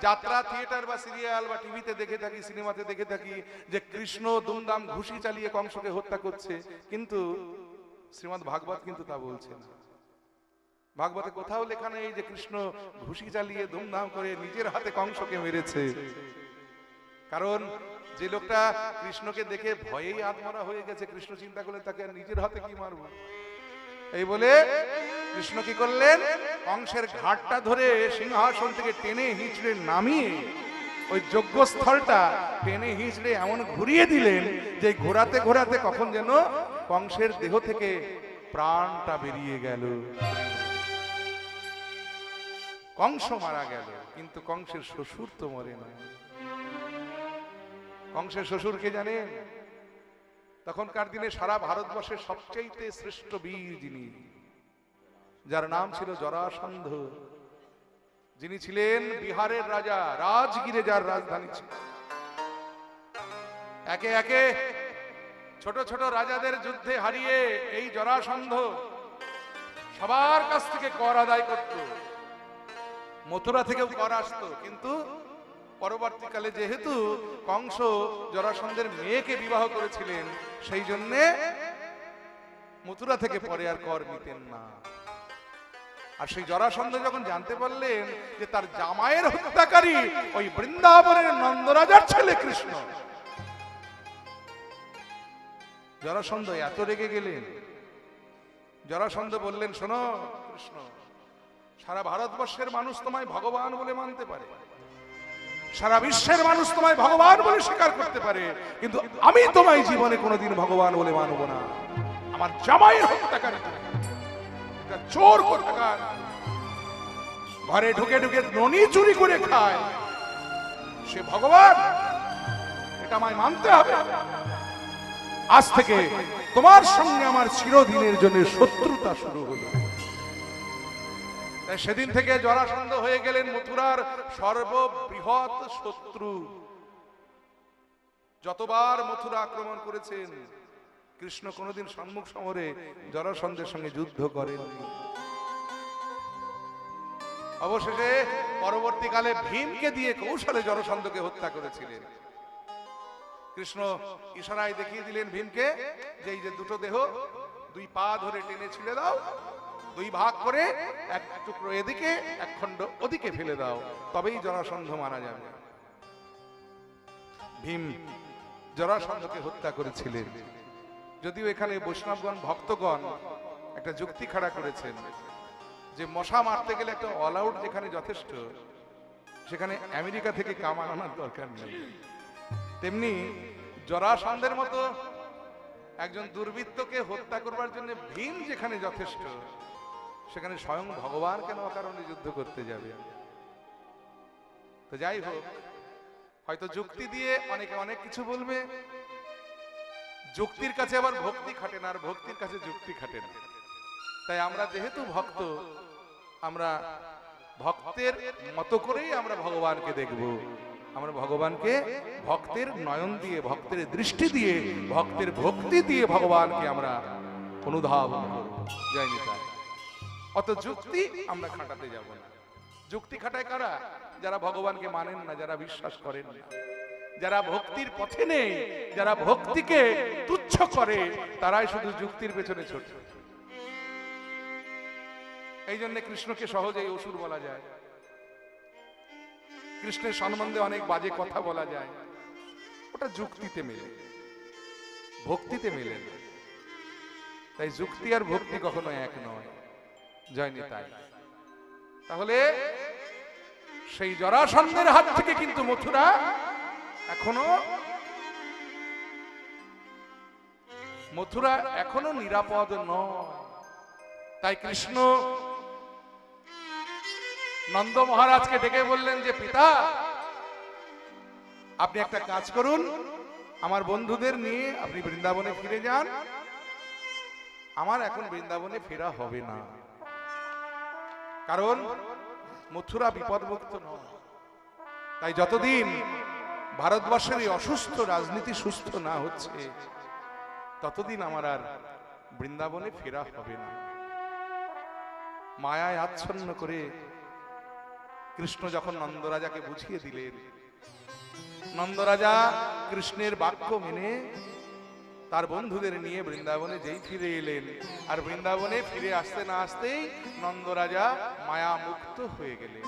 যাত্রা, থিয়েটার বা সিরিয়াল বা টিভিতে দেখে থাকি, সিনেমাতে দেখে থাকি যে কৃষ্ণ দুমদাম ঘুষি চালিয়ে কংসকে হত্যা করছে, কিন্তু শ্রীমদ্ ভাগবত কিন্তু তা বলছে না। ভাগবতে কোথাও লেখা নেই যে কৃষ্ণ ঘুষি চালিয়ে দুমদাম করে নিজের হাতে কংসকে মেরেছে। কারণ যে লোকটা কৃষ্ণকে দেখে ভয়েই আত্মরা হয়ে গেছে, কৃষ্ণ চিন্তা করলে তাকে আর নিজের হাতে কি মারবো, এই বলে কৃষ্ণ কি করলেন, কংসের ঘাটটা ধরে সিংহাসন থেকে টেনে হিঁচড়ে নামিয়ে ওই যজ্ঞস্থলটা টেনে হিঁচড়ে এমন ঘুরিয়ে দিলেন যে ঘোরাতে ঘোরাতে কখন যেন কংসের দেহ থেকে প্রাণটা বেরিয়ে গেল। কংস মারা গেল, কিন্তু কংসের শ্বশুর তো মরে না। কংসের শ্বশুরকে জানেন? তখনকার দিনে সারা ভারতবর্ষের সবচেয়ে শ্রেষ্ঠ বীর যিনি, যার নাম ছিল জরাসন্ধ, যিনি ছিলেন বিহারের রাজা, রাজগিরে যার রাজধানী ছিল। একে একে ছোট ছোট রাজাদের যুদ্ধে হারিয়ে এই জরাসন্ধ সবার কাছ থেকে কর আদায় করত, মথুরা থেকেও কর আসতো, কিন্তু পরবর্তীকালে যেহেতু কংস জরাসন্ধের মেয়েকে বিবাহ করেছিলেন, সেই জন্যে মথুরা থেকে পরে আর কর নিতেন না। আর সেই জরাসন্ধ যখন জানতে পারলেন যে তার জামাইয়ের হত্যাকারী ওই বৃন্দাবনের নন্দরাজার ছেলে কৃষ্ণ, জরাসন্ধ এত রেগে গেলেন। জরাসন্ধ বললেন, শোনো কৃষ্ণ, সারা ভারতবর্ষের মানুষ তোমায় ভগবান বলে মানতে পারে, সারা বিশ্বের মানুষ তোমায় ভগবান বলে স্বীকার করতে পারে, কিন্তু আমি তোমায় জীবনে কোনোদিন ভগবান বলে মানব না। আমার জামাইয়ের হত্যাকারী, এটা চোর কোথাকার, ঘরে ঢুকে ঢুকে ননি চুরি করে খায়, সে ভগবান, এটা আমায় মানতে হবে। আজ থেকে তোমার সঙ্গে আমার চিরদিনের জন্য শত্রুতা শুরু হলো। তাই সেদিন থেকে জরাসন্ধ হয়ে গেলেন মথুরার সর্ববৃহৎ শত্রু। যতবার মথুরা আক্রমণ করেছেন, কৃষ্ণ কোনোদিন সম্মুখ সমরে জরাসন্ধের সঙ্গে যুদ্ধ করেননি। অবশেষে পরবর্তীকালে ভীমকে দিয়ে কৌশলে জরাসন্ধকে হত্যা করেছিলেন। কৃষ্ণ ইশারায় দেখিয়ে দিলেন ভীমকে যে এই যে দুটো দেহ, দুই পা ধরে টেনে ছিঁড়ে দাও, দুই ভাগ করে এক টুকরো এদিকে এক খণ্ড ওদিকে ফেলে দাও, তবেই জরাসন্ধ মারা যাবে। ভীম জরাসন্ধকে হত্যা করেছিলেন। যদিও এখানে বৈষ্ণবগণ ভক্তগণ একটা যুক্তি খাড়া করেছেন যে মশা মারতে গেলে একটা অল আউট যেখানে যথেষ্ট, সেখানে আমেরিকা থেকে কামান আনার দরকার নেই। তেমনি জরাসন্ধের মতো একজন দুর্বৃত্তকে হত্যা করবার জন্য ভীম যেখানে যথেষ্ট, সেখানে স্বয়ং ভগবান কেন অকারণে যুদ্ধ করতে যাবে? তো যাই হোক, হয়তো যুক্তি দিয়ে অনেকে অনেক কিছু বলবে, যুক্তির কাছে আবার ভক্তি খাটে না, আর ভক্তির কাছে যুক্তি খাটে না। তাই আমরা যেহেতু ভক্ত, আমরা ভক্তের মতো করেই আমরা ভগবানকে দেখব। আমরা ভগবানকে ভক্তের নয়ন দিয়ে, ভক্তের দৃষ্টি দিয়ে, ভক্তের ভক্তি দিয়ে ভগবানকে আমরা অনুধাবন করব। জয় নিতাই। অত যুক্তি আমরা খাটাতে যাব না। যুক্তি খাটায় কারা? যারা ভগবানকে মানেন না, যারা বিশ্বাস করেন না, যারা ভক্তির পথে নেই, যারা ভক্তিকে তুচ্ছ করে, তারাই শুধু যুক্তির পেছনে ছোটে। এই জন্য কৃষ্ণকে সহজেই অসুর বলা যায়, কৃষ্ণের সম্বন্ধে অনেক বাজে কথা বলা যায়, ওটা যুক্তিতে মেলে, ভক্তিতে মেলে না। তাই যুক্তি আর ভক্তি কখনো এক নয়। জয় নিতাই। তাহলে সেই জরাসন্ধের হাত থেকে কিন্তু মথুরা এখনো নিরাপদ নয়। তাই কৃষ্ণ নন্দ মহারাজকে ডেকে বললেন যে পিতা, আপনি একটা কাজ করুন, আমার বন্ধুদের নিয়ে আপনি বৃন্দাবনে ফিরে যান। আমার এখন বৃন্দাবনে ফেরা হবে না, কারণ মথুরা বিপদমুক্ত নয়। তাই যতদিন ভারতবর্ষের এই অসুস্থ রাজনীতি সুস্থ না হচ্ছে, ততদিন আমার আর বৃন্দাবনে ফেরা হবে না। মায়ায় আচ্ছন্ন করে কৃষ্ণ যখন নন্দরাজাকে বুঝিয়ে দিলেন, নন্দরাজা কৃষ্ণের বাক্য মেনে তার বন্ধুদের নিয়ে বৃন্দাবনে যেই ফিরে এলেন, আর বৃন্দাবনে ফিরে আসতে না আসতেই নন্দরাজা মায়া মুক্ত হয়ে গেলেন।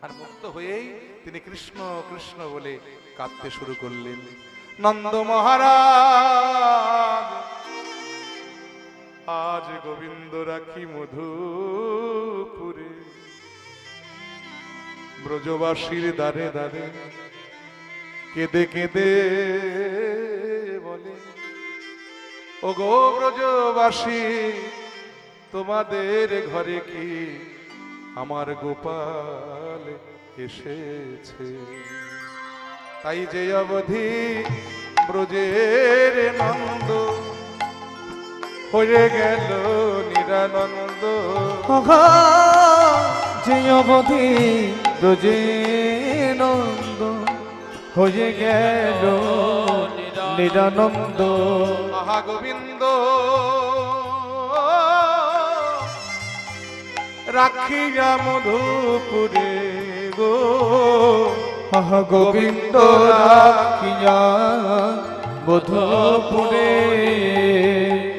আর মুক্ত হয়েই তিনি কৃষ্ণ কৃষ্ণ বলে কাঁদতে শুরু করলেন। নন্দ মহারাজ আজ গোবিন্দ রাখি মধুপুরে, ব্রজবাসীর দ্বারে দ্বারে কেঁদে কেঁদে বলে, ও গো ব্রজবাসী, তোমাদের ঘরে কি আমার গোপাল এসেছে? তাই যে অবধি ব্রজের নন্দ হয়ে গেল নিরানন্দ, যে অবধি ব্রজে নন্দ হয়ে গেল নিরানন্দ। আহা গোবিন্দ রাখিয়া মধুপুরে গো, আহা গোবিন্দ রাখিয়া মধুপুরে,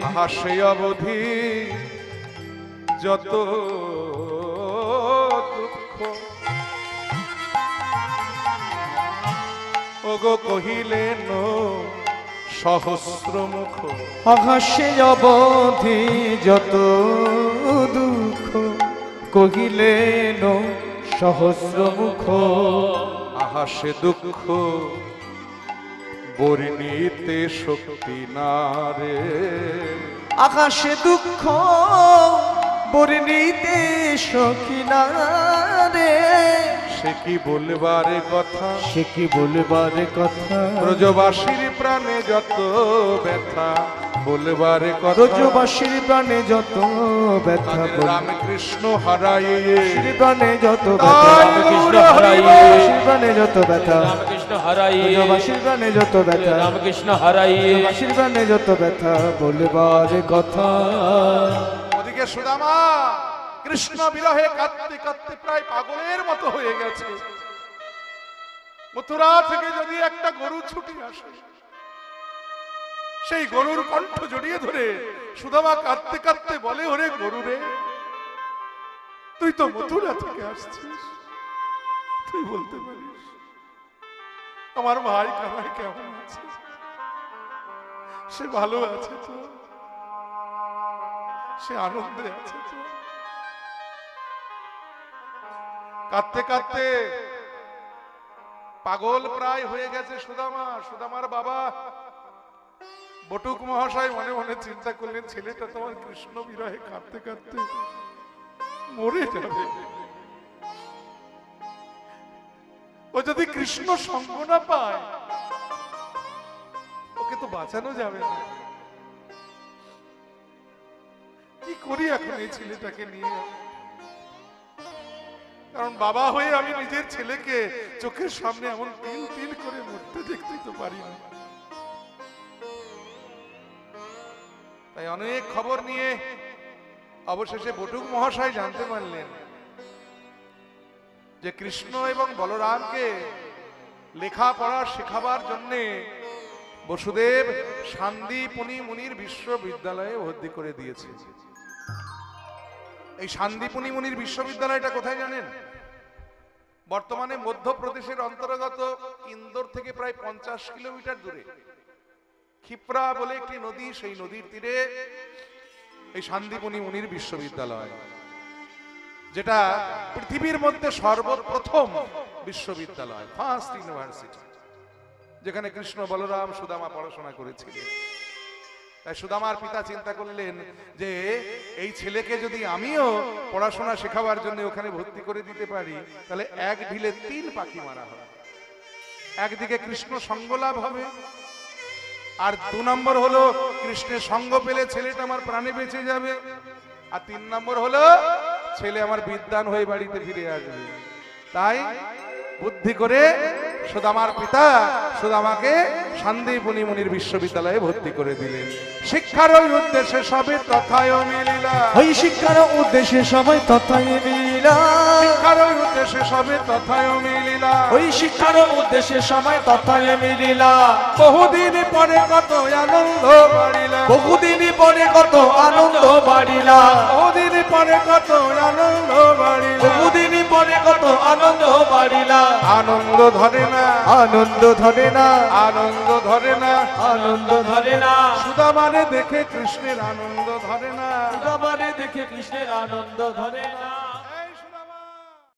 আহা সে অবধি যত দুঃখ ওগো কহিলেন সহস্র মুখ, আকাশে অবধি যত দুঃখ কহিলেন সহস্র মুখ, আহা সে দুঃখ বর্ণিতে শক্তি না রে, আকাশে দুঃখ বর্ণিতে সখিনা রে, সে কি বলবার কথা, সে কি বলবার কথা, ব্রজবাসীর প্রাণে যত ব্যথা বলবার কথা, ব্রজবাসীর প্রাণে যত ব্যথা বল, রামকৃষ্ণ হারাইয়ে শ্রী প্রাণে যত তাই ব্যথা, কৃষ্ণ গৌর হারাইয়ে, শ্রী প্রাণে যত ব্যথা, রামকৃষ্ণ হারাইয়ে, ব্রজবাসীর প্রাণে যত ব্যথা, রামকৃষ্ণ হারাইয়ে, ব্রজবাসীর প্রাণে যত ব্যথা বলবার কথা। ওদিকে সুদামা কৃষ্ণ বিরহে কাঁদতে কাঁদতে প্রায় পাগলের মতো হয়ে গেছে। মথুরা থেকে যদি একটা গরু ছুটি আসে, সেই গরুর কণ্ঠ জড়িয়ে ধরে সুদামা কাঁদতে কাঁদতে বলে, ওরে গরু রে, তুই তো মথুরা থেকে আসছিস, তুই বলতে পারিস আমার ভাই কামাই কেমন আছে? সে ভালো আছে তো? সে আনন্দে আছে তো? কাঁদতে কাঁদতে পাগল প্রায় হয়ে গেছে সুদামা। সুদামার বাবা বটুক মহাশয় মনে মনে চিন্তা করলেন, ছেলেটা তোমার কৃষ্ণ বিরহে কাঁদতে কাঁদতে মরে যাবে, ও যদি কৃষ্ণ সঙ্গ না পায় ওকে তো বাঁচানো যাবে না। কি করি এখন এই ছেলেটাকে নিয়ে? কারণ বাবা হয়ে আমি নিজের ছেলেকে চোখের সামনে এমন তিল তিল করে মরতে দেখতে তো পারি না। তাই অনেক খবর নিয়ে অবশেষে বটুক মহাশয় জানতে পারলেন যে কৃষ্ণ এবং বলরামকে লেখাপড়া শেখাবার জন্যে বসুদেব শান্তিপুনি মুনির বিশ্ববিদ্যালয়ে ভর্তি করে দিয়েছে। এই শান্তিপুনি মুনির বিশ্ববিদ্যালয়টা কোথায় জানেন? বর্তমানে মধ্যপ্রদেশের অন্তর্গত ইন্দোর থেকে প্রায় 50 কিলোমিটার দূরে ক্ষিপ্রা বলে একটি নদী, সেই নদীর তীরে এই শান্তিপুনি মুনির বিশ্ববিদ্যালয়, যেটা পৃথিবীর মধ্যে সর্বপ্রথম বিশ্ববিদ্যালয়, ফার্স্ট ইউনিভার্সিটি, যেখানে কৃষ্ণ বলরাম সুদামা পড়াশোনা করেছিলেন। তাই সুদামার পিতা চিন্তা করলেন যে এই ছেলেকে যদি আমিও পড়াশোনা শেখাবার জন্য ওখানে ভর্তি করে দিতে পারি, তাহলে এক ঢিলে 3 পাখি মারা হবে। একদিকে কৃষ্ণ সঙ্গ লাভ হবে, আর 2 নম্বর হলো কৃষ্ণের সঙ্গ পেলে ছেলেটা আমার প্রাণে বেঁচে যাবে, আর 3 নম্বর হলো ছেলে আমার বিদ্বান হয়ে বাড়িতে ফিরে আসবে। তাই বুদ্ধি করে সুদামার পিতা সুদামাকে শান্তিপুনি মুনির বিশ্ববিদ্যালয়ে ভর্তি করে দিলেন। শিক্ষার ওই উদ্দেশ্যে সবে তথায় মিলিলা, ওই শিক্ষার উদ্দেশ্যে সবাই তথায় মিলিলা, শিক্ষার ওই উদ্দেশ্যে সবে তথায় মিলিলা, ওই শিক্ষার উদ্দেশ্যে সবাই তথায় মিলিলা। বহুদিন পরে কত আনন্দ বাড়িলা, বহুদিন পরে কত আনন্দ বাড়িলা, বহুদিন পরে কত আনন্দ বাড়িলা, বহুদিন পরে কত আনন্দ বাড়িলা। আনন্দ ধরে না, আনন্দ ধরে না, আনন্দ ধরে না, আনন্দ ধরে না, সুদামারে দেখে কৃষ্ণের আনন্দ ধরে না। সুদামারে দেখে কৃষ্ণের আনন্দ ধরে না।